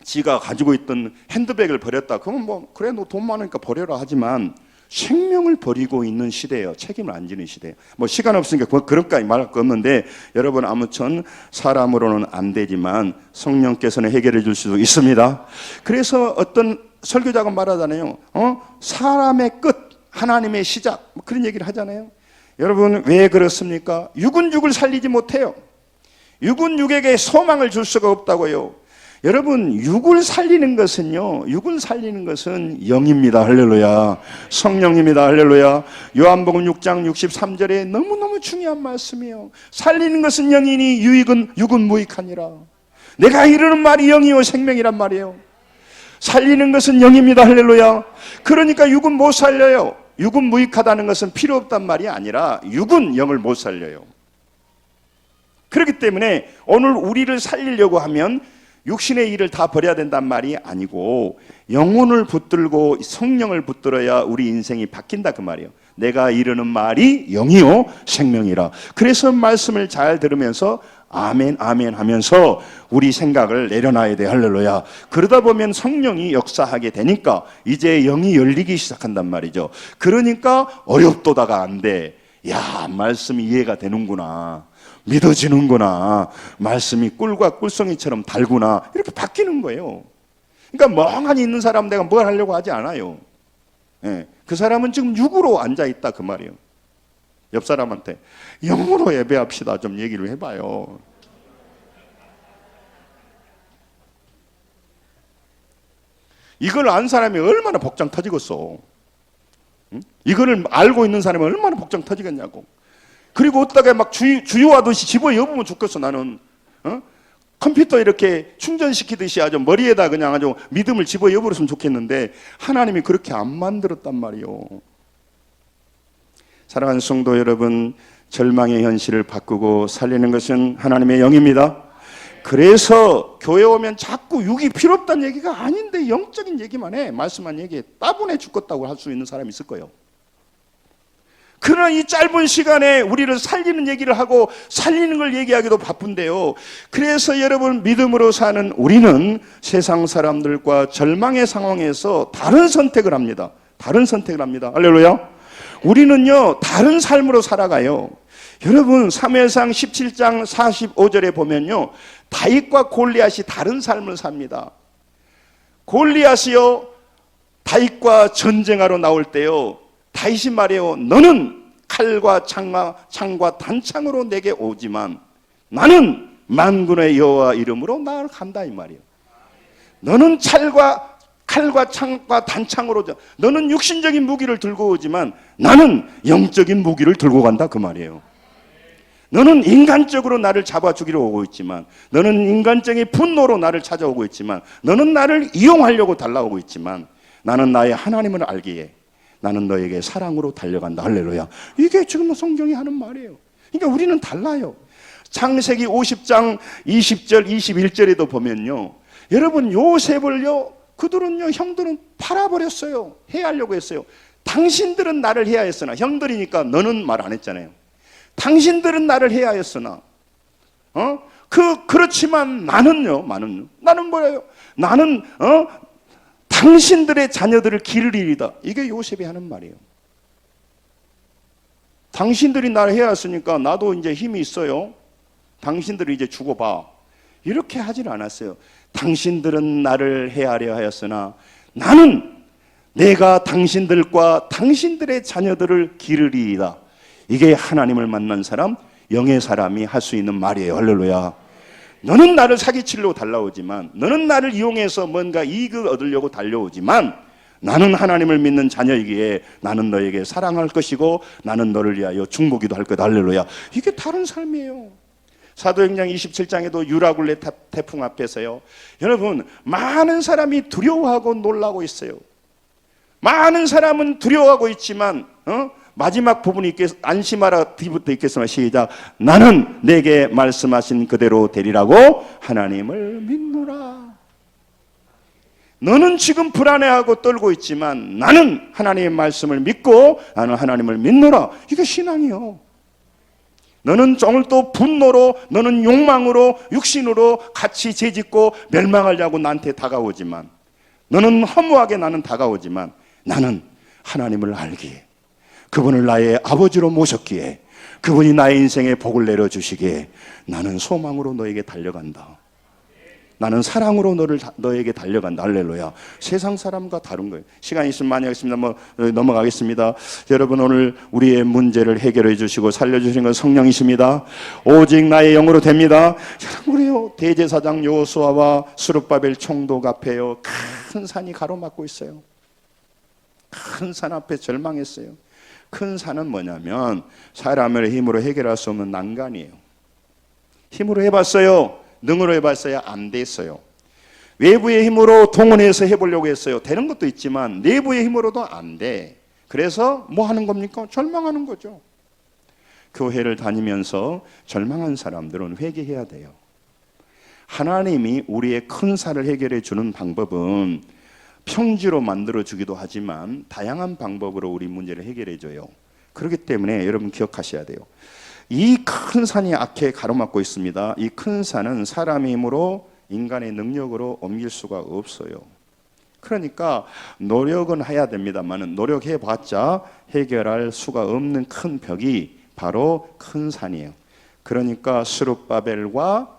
지가 가지고 있던 핸드백을 버렸다, 그러면 뭐 그래 너 돈 많으니까 버려라 하지만 생명을 버리고 있는 시대예요. 책임을 안 지는 시대예요. 뭐 시간 없으니까 그런까지 말할 거 없는데, 여러분 아무튼 사람으로는 안 되지만 성령께서는 해결해 줄 수도 있습니다. 그래서 어떤 설교자가 말하잖아요. 사람의 끝, 하나님의 시작, 뭐 그런 얘기를 하잖아요. 여러분 왜 그렇습니까? 육은 육을 살리지 못해요. 육은 육에게 소망을 줄 수가 없다고요. 여러분, 육을 살리는 것은요, 육을 살리는 것은 영입니다. 할렐루야. 성령입니다. 할렐루야. 요한복음 6장 63절에 너무너무 중요한 말씀이에요. 살리는 것은 영이니 육은 무익하니라. 내가 이르는 말이 영이요 생명이란 말이에요. 살리는 것은 영입니다. 할렐루야. 그러니까 육은 못 살려요. 육은 무익하다는 것은 필요 없단 말이 아니라 육은 영을 못 살려요. 그렇기 때문에 오늘 우리를 살리려고 하면 육신의 일을 다 버려야 된단 말이 아니고 영혼을 붙들고 성령을 붙들어야 우리 인생이 바뀐다 그 말이에요. 내가 이르는 말이 영이요 생명이라. 그래서 말씀을 잘 들으면서 아멘 아멘 하면서 우리 생각을 내려놔야 돼. 할렐루야. 그러다 보면 성령이 역사하게 되니까 이제 영이 열리기 시작한단 말이죠. 그러니까 어렵도다가 안 돼. 야, 말씀이 이해가 되는구나, 믿어지는구나, 말씀이 꿀과 꿀송이처럼 달구나, 이렇게 바뀌는 거예요. 그러니까 멍하니 있는 사람 내가 뭘 하려고 하지 않아요. 예, 그 사람은 지금 육으로 앉아있다 그 말이에요. 옆 사람한테 영으로 예배합시다 좀 얘기를 해봐요. 이걸 안 사람이 얼마나 복장 터지겠어. 응? 이거를 알고 있는 사람이 얼마나 복장 터지겠냐고. 그리고 어디다가 막 주유하듯이 집어 여보면 좋겠어 나는. 컴퓨터 이렇게 충전시키듯이 아주 머리에다 그냥 아주 믿음을 집어 여버렸으면 좋겠는데 하나님이 그렇게 안 만들었단 말이요. 사랑하는 성도 여러분, 절망의 현실을 바꾸고 살리는 것은 하나님의 영입니다. 그래서 교회 오면 자꾸 육이 필요 없다는 얘기가 아닌데 영적인 얘기만 해. 말씀만 얘기해. 따분해 죽겠다고 할 수 있는 사람이 있을 거예요. 그러나 이 짧은 시간에 우리를 살리는 얘기를 하고 살리는 걸 얘기하기도 바쁜데요. 그래서 여러분, 믿음으로 사는 우리는 세상 사람들과 절망의 상황에서 다른 선택을 합니다. 다른 선택을 합니다. 할렐루야. 우리는요 다른 삶으로 살아가요. 여러분, 사무엘상 17장 45절에 보면요 다윗과 골리앗이 다른 삶을 삽니다. 골리앗이요 다윗과 전쟁하러 나올 때요 다윗이 말해요. 너는 칼과 창과 단창으로 내게 오지만 나는 만군의 여호와 이름으로 나아간다 이 말이에요. 너는 칼과 창과 단창으로, 너는 육신적인 무기를 들고 오지만 나는 영적인 무기를 들고 간다 그 말이에요. 너는 인간적으로 나를 잡아 죽이러 오고 있지만, 너는 인간적인 분노로 나를 찾아오고 있지만, 너는 나를 이용하려고 달라오고 있지만 나는 나의 하나님을 알기에 나는 너에게 사랑으로 달려간다. 할렐루야. 이게 지금 성경이 하는 말이에요. 그러니까 우리는 달라요. 창세기 50장 20절 21절에도 보면요, 여러분 요셉을요 그들은요 형들은 팔아버렸어요. 해하려고 했어요. 당신들은 나를 해하였으나, 형들이니까 너는 말 안 했잖아요. 당신들은 나를 해하였으나 그렇지만 나는요 나는 뭐예요? 나는 당신들의 자녀들을 기르리이다. 이게 요셉이 하는 말이에요. 당신들이 나를 해왔으니까 나도 이제 힘이 있어요. 당신들이 이제 죽어봐. 이렇게 하질 않았어요. 당신들은 나를 해하려 하였으나 나는 내가 당신들과 당신들의 자녀들을 기르리이다. 이게 하나님을 만난 사람, 영의 사람이 할 수 있는 말이에요. 할렐루야. 너는 나를 사기치려고 달려오지만, 너는 나를 이용해서 뭔가 이익을 얻으려고 달려오지만, 나는 하나님을 믿는 자녀이기에 나는 너에게 사랑할 것이고 나는 너를 위하여 중보기도 할 거다. 할렐루야. 이게 다른 삶이에요. 사도행전 27장에도 유라굴레 태풍 앞에서요, 여러분 많은 사람이 두려워하고 놀라고 있어요. 많은 사람은 두려워하고 있지만 마지막 부분이 안심하라 뒤부터 있겠으나 시작. 나는 내게 말씀하신 그대로 되리라고 하나님을 믿노라. 너는 지금 불안해하고 떨고 있지만 나는 하나님의 말씀을 믿고 나는 하나님을 믿노라. 이게 신앙이요. 너는 오늘 또 분노로, 너는 욕망으로, 육신으로 같이 죄짓고 멸망하려고 나한테 다가오지만, 너는 허무하게 나는 다가오지만 나는 하나님을 알기에, 그분을 나의 아버지로 모셨기에, 그분이 나의 인생에 복을 내려주시기에 나는 소망으로 너에게 달려간다. 나는 사랑으로 너에게 달려간다. 할렐루야. 세상 사람과 다른 거예요. 시간이 있으면 많이 하겠습니다. 넘어가겠습니다. 여러분, 오늘 우리의 문제를 해결해 주시고 살려주시는 건 성령이십니다. 오직 나의 영으로 됩니다. 우리요 대제사장 여호수아와 스룹바벨 총독 앞에요 큰 산이 가로막고 있어요. 큰 산 앞에 절망했어요. 큰 산은 뭐냐면 사람의 힘으로 해결할 수 없는 난간이에요. 힘으로 해봤어요. 능으로 해봤어요. 안 됐어요. 외부의 힘으로 동원해서 해보려고 했어요. 되는 것도 있지만 내부의 힘으로도 안 돼. 그래서 뭐 하는 겁니까? 절망하는 거죠. 교회를 다니면서 절망한 사람들은 회개해야 돼요. 하나님이 우리의 큰 살을 해결해 주는 방법은 평지로 만들어 주기도 하지만 다양한 방법으로 우리 문제를 해결해 줘요. 그렇기 때문에 여러분 기억하셔야 돼요. 이 큰 산이 악해 가로막고 있습니다. 이 큰 산은 사람의 힘으로, 인간의 능력으로 옮길 수가 없어요. 그러니까 노력은 해야 됩니다만 노력해봤자 해결할 수가 없는 큰 벽이 바로 큰 산이에요. 그러니까 스룹바벨과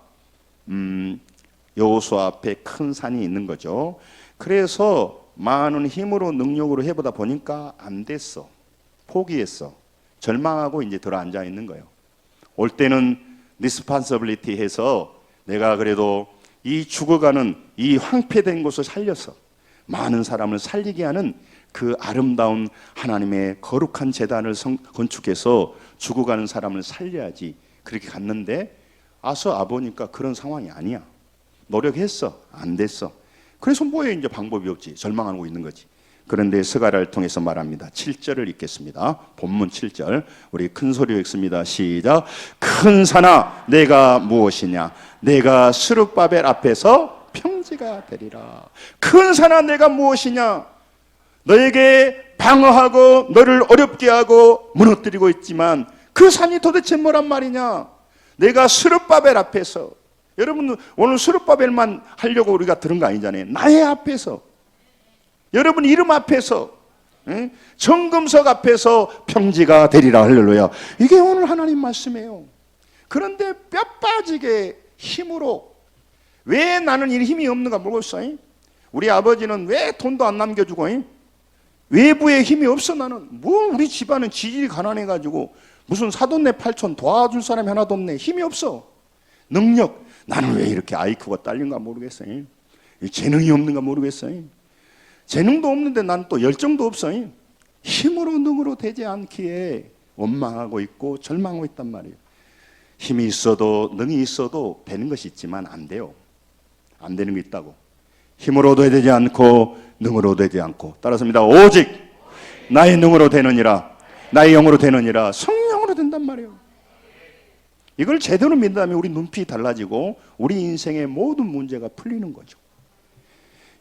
여호수아 앞에 큰 산이 있는 거죠. 그래서 많은 힘으로 능력으로 해보다 보니까 안 됐어. 포기했어. 절망하고 이제 들어앉아 있는 거예요. 올 때는 리스폰서빌리티 해서 내가 그래도 이 죽어가는 이 황폐된 곳을 살려서 많은 사람을 살리게 하는 그 아름다운 하나님의 거룩한 제단을 건축해서 죽어가는 사람을 살려야지. 그렇게 갔는데 와서 보니까 그런 상황이 아니야. 노력했어. 안 됐어. 그래서 뭐에 이제 방법이 없지. 절망하고 있는 거지. 그런데 스가랴를 통해서 말합니다. 7절을 읽겠습니다. 본문 7절. 우리 큰 소리로 읽습니다. 시작. 큰 산아 내가 무엇이냐? 내가 스룹바벨 앞에서 평지가 되리라. 큰 산아 내가 무엇이냐? 너에게 방어하고 너를 어렵게 하고 무너뜨리고 있지만 그 산이 도대체 뭐란 말이냐? 내가 스룹바벨 앞에서, 여러분 오늘 스룹바벨만 하려고 우리가 들은 거 아니잖아요. 나의 앞에서, 여러분 이름 앞에서, 정금석 앞에서 평지가 되리라. 할렐루야. 이게 오늘 하나님 말씀이에요. 그런데 뼈 빠지게 힘으로, 왜 나는 이 힘이 없는가 모르겠어요. 우리 아버지는 왜 돈도 안 남겨주고, 외부에 힘이 없어. 나는 뭐 우리 집안은 지질이 가난해가지고 무슨 사돈네 팔촌 도와줄 사람이 하나도 없네. 힘이 없어. 능력, 나는 왜 이렇게 IQ가 딸린가 모르겠어요. 재능이 없는가 모르겠어요. 재능도 없는데 난 또 열정도 없어요. 힘으로 능으로 되지 않기에 원망하고 있고 절망하고 있단 말이에요. 힘이 있어도 능이 있어도 되는 것이 있지만 안 돼요. 안 되는 게 있다고. 힘으로도 되지 않고 능으로 되지 않고, 따라서입니다. 오직 나의 능으로 되느니라, 나의 영으로 되느니라, 성령으로 된단 말이에요. 이걸 제대로 믿는다면 우리 눈빛이 달라지고 우리 인생의 모든 문제가 풀리는 거죠.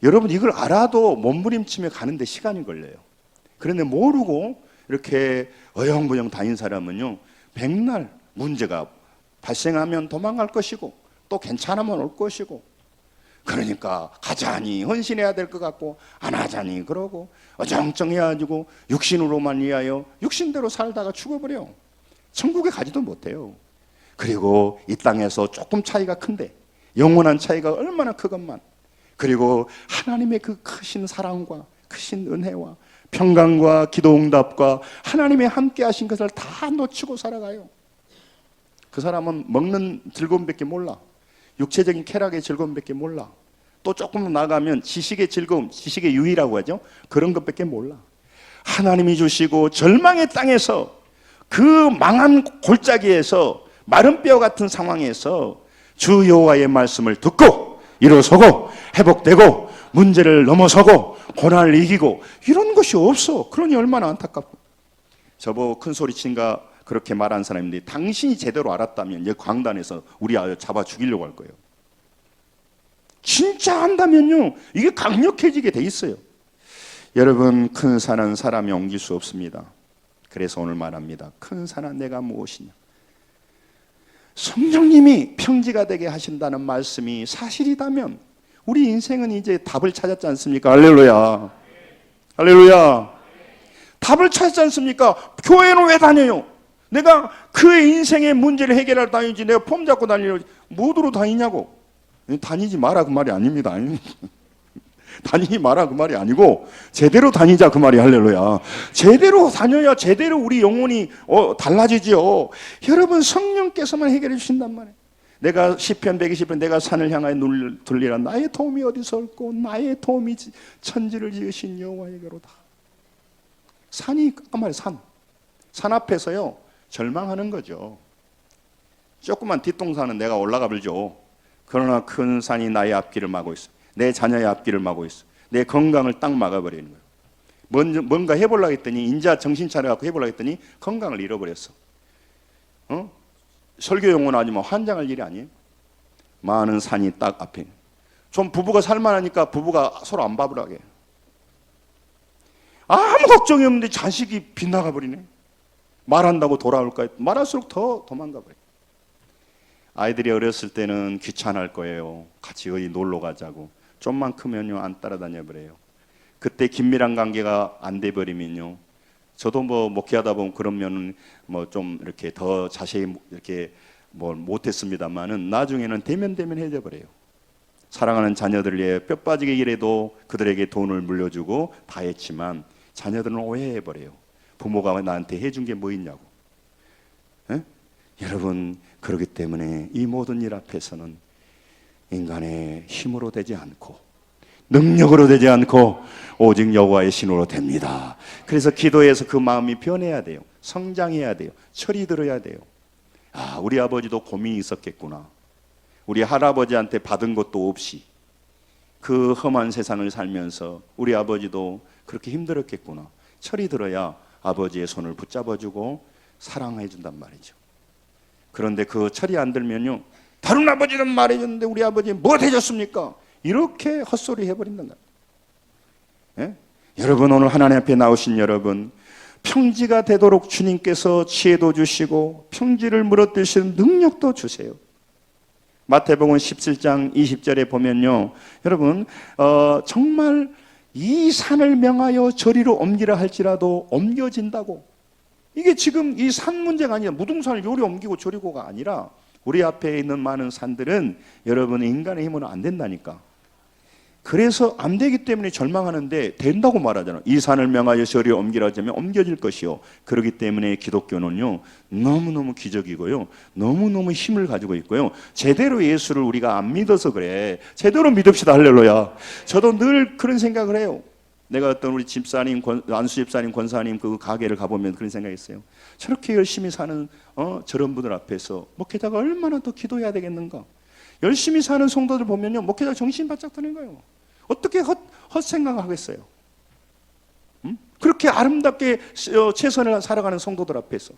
여러분 이걸 알아도 몸부림치며 가는데 시간이 걸려요. 그런데 모르고 이렇게 어영부영 다닌 사람은요, 백날 문제가 발생하면 도망갈 것이고 또 괜찮으면 올 것이고, 그러니까 하자니 헌신해야 될 것 같고 안 하자니 그러고 어정쩡해가지고 육신으로만 위하여 육신대로 살다가 죽어버려. 천국에 가지도 못해요. 그리고 이 땅에서 조금 차이가 큰데 영원한 차이가 얼마나 크건만, 그리고 하나님의 그 크신 사랑과 크신 은혜와 평강과 기도응답과 하나님의 함께 하신 것을 다 놓치고 살아가요. 그 사람은 먹는 즐거움밖에 몰라. 육체적인 쾌락의 즐거움밖에 몰라. 또 조금 나가면 지식의 즐거움, 지식의 유의라고 하죠. 그런 것밖에 몰라. 하나님이 주시고 절망의 땅에서, 그 망한 골짜기에서, 마른 뼈 같은 상황에서 주 여호와의 말씀을 듣고 일어서고 회복되고 문제를 넘어서고 고난을 이기고 이런 것이 없어. 그러니 얼마나 안타깝고. 저보고 큰 소리 친가 그렇게 말한 사람인데, 당신이 제대로 알았다면 이 광단에서 우리 아들 잡아 죽이려고 할 거예요. 진짜 안다면요, 이게 강력해지게 돼 있어요. 여러분, 큰 산은 사람이 옮길 수 없습니다. 그래서 오늘 말합니다. 큰 산은 내가 무엇이냐? 성령님이 평지가 되게 하신다는 말씀이 사실이다면 우리 인생은 이제 답을 찾았지 않습니까? 할렐루야. 할렐루야. 답을 찾았지 않습니까? 교회는 왜 다녀요? 내가 그의 인생의 문제를 해결하러 다니지, 내가 폼 잡고 다니려고 뭐로 다니냐고. 다니지 마라 그 말이 아닙니다. 다니지 마라 그 말이 아니고 제대로 다니자 그 말이. 할렐루야. 제대로 다녀야 제대로 우리 영혼이 달라지지요. 여러분, 성령께서만 해결해 주신단 말이에요. 내가 시편 120편 내가 산을 향하여 눈을 돌리라. 나의 도움이 어디서 올고 나의 도움이 천지를 지으신 여호와에게로다. 산이 까말 산 앞에서요 절망하는 거죠. 조그만 뒷동산은 내가 올라가 볼죠. 그러나 큰 산이 나의 앞길을 막고 있어. 내 자녀의 앞길을 막고 있어. 내 건강을 딱 막아버리는 거예요. 뭔가 해보려고 했더니, 인자 정신 차려갖고 해보려고 했더니 건강을 잃어버렸어. 설교 용어는 하지만 환장할 일이 아니에요. 많은 산이 딱 앞에. 좀 부부가 살만하니까 부부가 서로 안 밥을 하게. 아무 걱정이 없는데 자식이 빗나가 버리네. 말한다고 돌아올까? 말할수록 더 도망가 버려. 아이들이 어렸을 때는 귀찮을 거예요. 같이 어디 놀러 가자고. 좀만 크면요 안 따라다녀 버려요. 그때 긴밀한 관계가 안 돼 버리면요. 저도 뭐 목회하다 보면 그러면은 뭐 좀 이렇게 더 자세히 이렇게 뭐 못했습니다만은 나중에는 대면해져 버려요. 사랑하는 자녀들 위해 뼈 빠지게 일해도 그들에게 돈을 물려주고 다 했지만 자녀들은 오해해 버려요. 부모가 나한테 해준 게 뭐 있냐고. 에? 여러분, 그렇기 때문에 이 모든 일 앞에서는 인간의 힘으로 되지 않고 능력으로 되지 않고 오직 여호와의 신으로 됩니다. 그래서 기도에서 그 마음이 변해야 돼요. 성장해야 돼요. 철이 들어야 돼요. 아, 우리 아버지도 고민이 있었겠구나. 우리 할아버지한테 받은 것도 없이 그 험한 세상을 살면서 우리 아버지도 그렇게 힘들었겠구나. 철이 들어야 아버지의 손을 붙잡아주고 사랑해 준단 말이죠. 그런데 그 철이 안 들면요, 다른 아버지는 말해줬는데 우리 아버지 뭐 해줬습니까? 이렇게 헛소리 해버린단 말이에요. 예? 여러분, 오늘 하나님 앞에 나오신 여러분, 평지가 되도록 주님께서 지혜도 주시고 평지를 물어뜯으시는 능력도 주세요. 마태복음 17장 20절에 보면요, 여러분 정말 이 산을 명하여 저리로 옮기라 할지라도 옮겨진다고. 이게 지금 이 산 문제가 아니라 무등산을 요리 옮기고 저리고가 아니라 우리 앞에 있는 많은 산들은 여러분 인간의 힘으로 안 된다니까. 그래서 안 되기 때문에 절망하는데 된다고 말하잖아. 이 산을 명하여 저리 옮기라 하자면 옮겨질 것이요. 그렇기 때문에 기독교는요 너무너무 기적이고요, 너무너무 힘을 가지고 있고요, 제대로 예수를 우리가 안 믿어서 그래. 제대로 믿읍시다. 할렐루야. 저도 늘 그런 생각을 해요. 내가 어떤 우리 집사님, 안수 집사님, 권사님 그 가게를 가보면 그런 생각했어요. 저렇게 열심히 사는 저런 분들 앞에서 목회자가 얼마나 더 기도해야 되겠는가. 열심히 사는 성도들 보면요, 목회자 정신 바짝 드는 거예요. 어떻게 헛생각을 하겠어요? 그렇게 아름답게 최선을 살아가는 성도들 앞에서.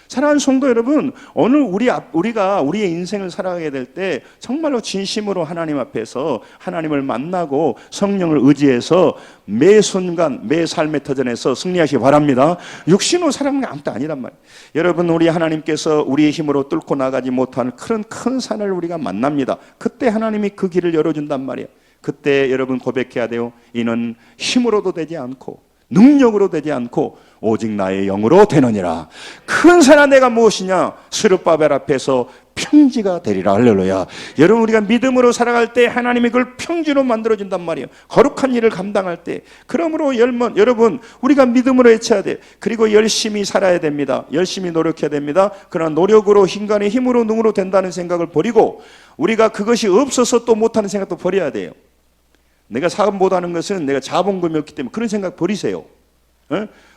사랑하는 성도 여러분, 오늘 우리가 우리의 인생을 살아가게 될 때 정말로 진심으로 하나님 앞에서 하나님을 만나고 성령을 의지해서 매 순간 매 삶의 터전에서 승리하시기 바랍니다. 육신으로 살아가는 게 아무것도 아니란 말이에요. 여러분, 우리 하나님께서 우리의 힘으로 뚫고 나가지 못하는 큰 산을 우리가 만납니다. 그때 하나님이 그 길을 열어준단 말이에요. 그때 여러분 고백해야 돼요. 이는 힘으로도 되지 않고 능력으로 되지 않고 오직 나의 영으로 되느니라. 큰 산아 내가 무엇이냐? 스룹바벨 앞에서 평지가 되리라. 할렐루야. 여러분, 우리가 믿음으로 살아갈 때 하나님이 그걸 평지로 만들어준단 말이에요. 거룩한 일을 감당할 때. 그러므로 여러분, 우리가 믿음으로 외쳐야 돼. 그리고 열심히 살아야 됩니다. 열심히 노력해야 됩니다. 그러나 노력으로 인간의 힘으로 능으로 된다는 생각을 버리고 우리가 그것이 없어서 또 못하는 생각도 버려야 돼요. 내가 사업 못하는 것은 내가 자본금이 없기 때문에 그런 생각 버리세요.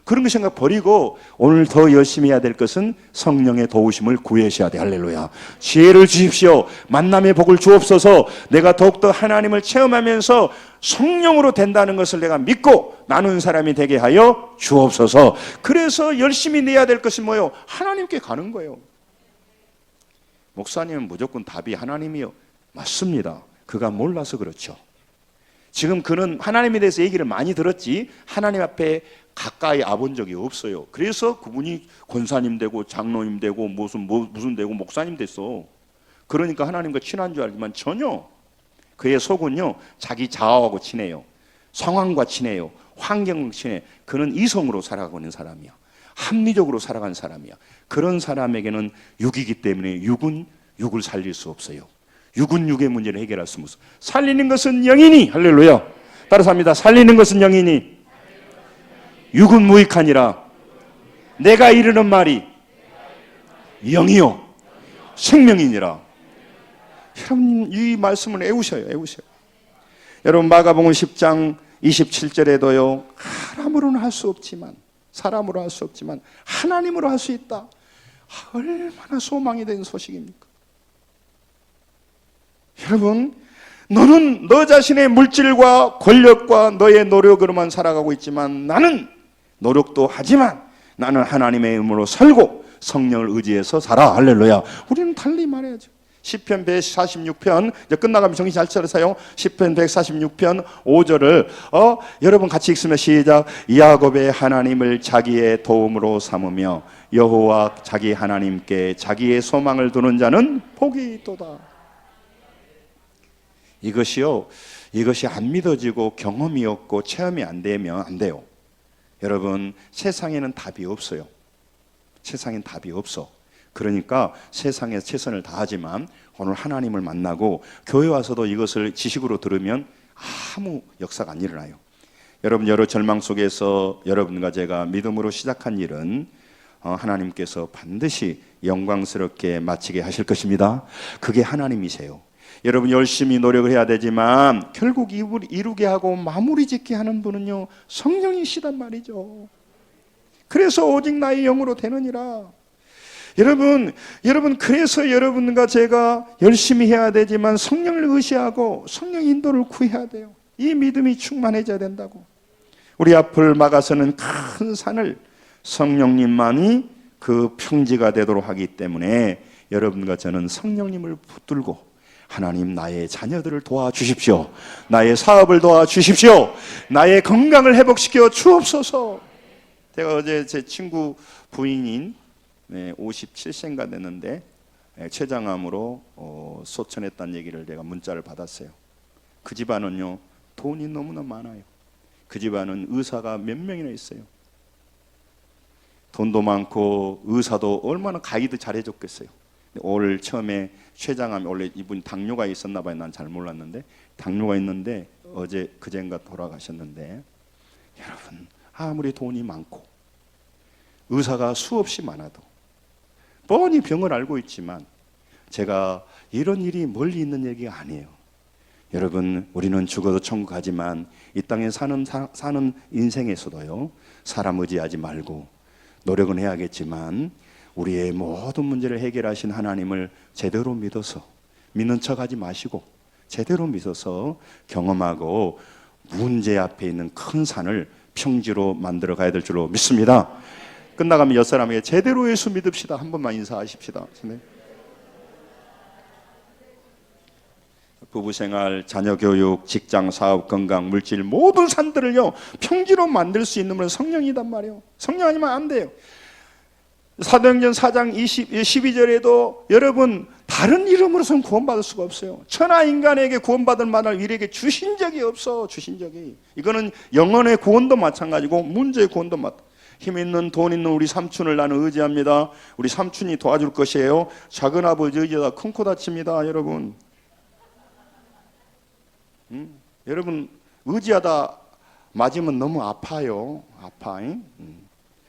그런 거 생각 버리고 오늘 더 열심히 해야 될 것은 성령의 도우심을 구하셔야 돼. 할렐루야. 지혜를 주십시오. 만남의 복을 주옵소서. 내가 더욱더 하나님을 체험하면서 성령으로 된다는 것을 내가 믿고 나눈 사람이 되게 하여 주옵소서. 그래서 열심히 내야 될 것이 뭐예요? 하나님께 가는 거예요. 목사님은 무조건 답이 하나님이요. 맞습니다. 그가 몰라서 그렇죠. 지금 그는 하나님에 대해서 얘기를 많이 들었지 하나님 앞에 가까이 와본 적이 없어요. 그래서 그분이 권사님 되고 장로님 되고 무슨 되고 목사님 됐어. 그러니까 하나님과 친한 줄 알지만 전혀. 그의 속은요 자기 자아하고 친해요. 상황과 친해요. 환경과 친해요. 그는 이성으로 살아가고 있는 사람이야. 합리적으로 살아가는 사람이야. 그런 사람에게는 육이기 때문에 육은 육을 살릴 수 없어요. 육은 육의 문제를 해결할 수 없어. 살리는 것은 영이니. 할렐루야. 따라서 합니다. 살리는 것은 영이니 육은 무익하니라. 내가 이르는 말이 영이요 생명이니라. 여러분, 이 말씀을 애우셔요. 여러분, 마가복음 10장 27절에도요 사람으로는 할 수 없지만 하나님으로 할 수 있다. 얼마나 소망이 된 소식입니까? 여러분, 너는 너 자신의 물질과 권력과 너의 노력으로만 살아가고 있지만 나는 노력도 하지만 나는 하나님의 이름으로 살고 성령을 의지해서 살아. 할렐루야. 우리는 달리 말해야죠. 시편 146편 이제 끝나가면 정신 잘 차리세요. 시편 146편 5절을 여러분 같이 읽으면 시작. 야곱의 하나님을 자기의 도움으로 삼으며 여호와 자기 하나님께 자기의 소망을 두는 자는 복이 있도다. 이것이 안 믿어지고 경험이 없고 체험이 안 되면 안 돼요. 여러분, 세상에는 답이 없어요. 세상엔 답이 없어. 그러니까 세상에 최선을 다하지만 오늘 하나님을 만나고 교회 와서도 이것을 지식으로 들으면 아무 역사가 안 일어나요. 여러분, 여러 절망 속에서 여러분과 제가 믿음으로 시작한 일은 하나님께서 반드시 영광스럽게 마치게 하실 것입니다. 그게 하나님이세요. 여러분, 열심히 노력을 해야 되지만 결국 이루게 하고 마무리 짓게 하는 분은요, 성령이시단 말이죠. 그래서 오직 나의 영으로 되느니라. 여러분, 그래서 여러분과 제가 열심히 해야 되지만 성령을 의지하고 성령 인도를 구해야 돼요. 이 믿음이 충만해져야 된다고. 우리 앞을 막아서는 큰 산을 성령님만이 그 평지가 되도록 하기 때문에 여러분과 저는 성령님을 붙들고 하나님, 나의 자녀들을 도와주십시오. 나의 사업을 도와주십시오. 나의 건강을 회복시켜 주옵소서. 제가 어제 제 친구 부인인 57세인가 됐는데 췌장암으로 소천했다는 얘기를 제가 문자를 받았어요. 그 집안은요, 돈이 너무나 많아요. 그 집안은 의사가 몇 명이나 있어요. 돈도 많고 의사도 얼마나 가이드 잘해줬겠어요. 올 처음에 췌장암, 원래 이분 당뇨가 있었나 봐요. 난 잘 몰랐는데 당뇨가 있는데 어제 그젠가 돌아가셨는데, 여러분, 아무리 돈이 많고 의사가 수없이 많아도 뻔히 병을 알고 있지만 제가 이런 일이 멀리 있는 얘기가 아니에요. 여러분, 우리는 죽어도 천국 가지만 이 땅에 사는 인생에서도요, 사람 의지하지 말고 노력은 해야겠지만 우리의 모든 문제를 해결하신 하나님을 제대로 믿어서, 믿는 척하지 마시고 제대로 믿어서 경험하고 문제 앞에 있는 큰 산을 평지로 만들어 가야 될 줄로 믿습니다. 끝나가면 옆사람에게 제대로 예수 믿읍시다. 한 번만 인사하십시다. 부부생활, 자녀교육, 직장, 사업, 건강, 물질 모든 산들을요 평지로 만들 수 있는 분은 성령이단 말이에요. 성령 아니면 안 돼요. 사도행전 4장 12절에도 여러분, 다른 이름으로서는 구원받을 수가 없어요. 천하 인간에게 구원받을 만한 우리에게 주신 적이 없어. 주신 적이. 이거는 영혼의 구원도 마찬가지고 문제의 구원도 마찬가지고. 힘 있는 돈 있는 우리 삼촌을 나는 의지합니다. 우리 삼촌이 도와줄 것이에요. 작은 아버지 의지하다 큰 코 다칩니다. 여러분, 여러분, 의지하다 맞으면 너무 아파요. 아파.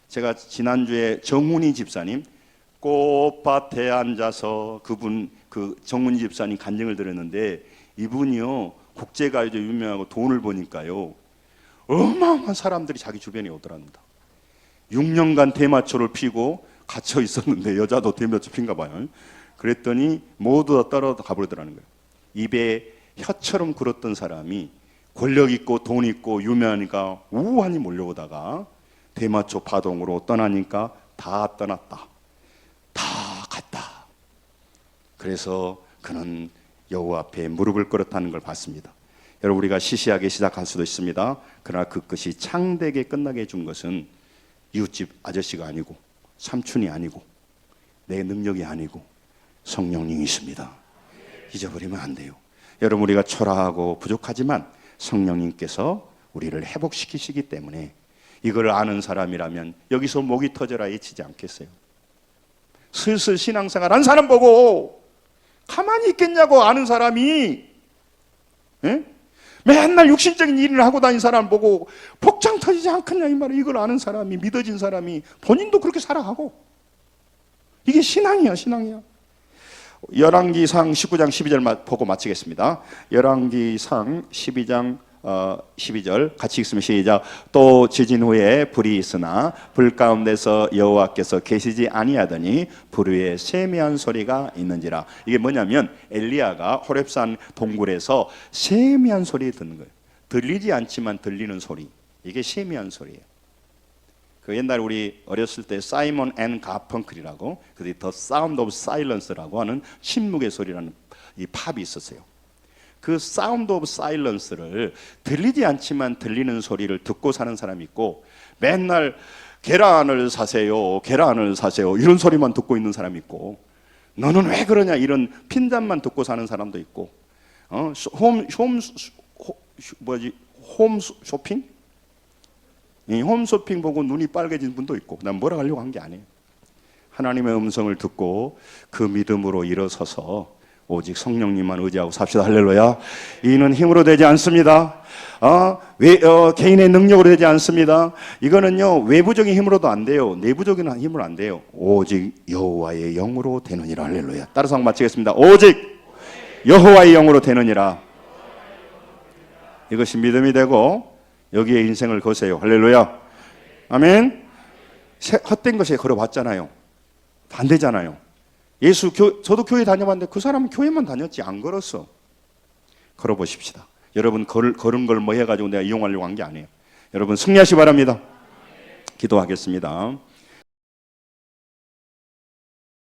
제가 지난주에 정훈이 집사님 꽃밭에 앉아서 그 정훈이 집사님 간증을 들었는데, 이분이요 국제가요제 유명하고 돈을 버니까요 어마어마한 사람들이 자기 주변에 오더랍니다. 6년간 대마초를 피고 갇혀 있었는데, 여자도 대마초 핀가 봐요. 그랬더니 모두 다 떨어져 가버리더라는 거예요. 입에 혀처럼 굴었던 사람이 권력 있고 돈 있고 유명하니까 우환이 몰려오다가 대마초 파동으로 떠나니까 다 떠났다. 다 갔다. 그래서 그는 여호와 앞에 무릎을 꿇었다는 걸 봤습니다. 여러분, 우리가 시시하게 시작할 수도 있습니다. 그러나 그 끝이 창대하게 끝나게 해준 것은 이웃집 아저씨가 아니고 삼촌이 아니고 내 능력이 아니고 성령님이십니다. 잊어버리면 안 돼요. 여러분, 우리가 초라하고 부족하지만 성령님께서 우리를 회복시키시기 때문에 이걸 아는 사람이라면 여기서 목이 터져라 외치지 않겠어요? 슬슬 신앙생활 한 사람 보고 가만히 있겠냐고. 아는 사람이 맨날 육신적인 일을 하고 다니는 사람 보고 복장 터지지 않겠냐 이 말이에요. 이걸 아는 사람이, 믿어진 사람이 본인도 그렇게 살아가고. 이게 신앙이야. 신앙이야. 열왕기상 19장 12절 보고 마치겠습니다. 열왕기상 12장 12절 같이 읽으면 시작. 또 지진 후에 불이 있으나 불 가운데서 여호와께서 계시지 아니하더니 불 위에 세미한 소리가 있는지라. 이게 뭐냐면 엘리야가 호렙산 동굴에서 세미한 소리 듣는 거예요. 들리지 않지만 들리는 소리. 이게 세미한 소리예요. 그 옛날 우리 어렸을 때 사이먼 앤 가펑클이라고 그 The Sound of Silence라고 하는 침묵의 소리라는 이 팝이 있었어요. 그 사운드 오브 사일런스를 들리지 않지만 들리는 소리를 듣고 사는 사람이 있고, 맨날 계란을 사세요, 계란을 사세요 이런 소리만 듣고 있는 사람이 있고, 너는 왜 그러냐 이런 핀잔만 듣고 사는 사람도 있고, 홈 쇼핑? 홈 쇼핑 보고 눈이 빨개진 분도 있고. 난 뭐라 하려고 한 게 아니에요. 하나님의 음성을 듣고 그 믿음으로 일어서서 오직 성령님만 의지하고 삽시다. 할렐루야. 이는 힘으로 되지 않습니다. 개인의 능력으로 되지 않습니다. 이거는요 외부적인 힘으로도 안 돼요. 내부적인 힘으로 안 돼요. 오직 여호와의 영으로 되느니라. 할렐루야. 따라서 마치겠습니다. 오직 여호와의 영으로 되느니라. 이것이 믿음이 되고 여기에 인생을 거세요. 할렐루야. 아멘. 헛된 것에 걸어봤잖아요. 안 되잖아요. 저도 교회 다녀봤는데 그 사람은 교회만 다녔지 안 걸었어. 걸어보십시다. 여러분 걸은 걸 뭐 해가지고 내가 이용하려고 한 게 아니에요. 여러분 승리하시 바랍니다. 기도하겠습니다.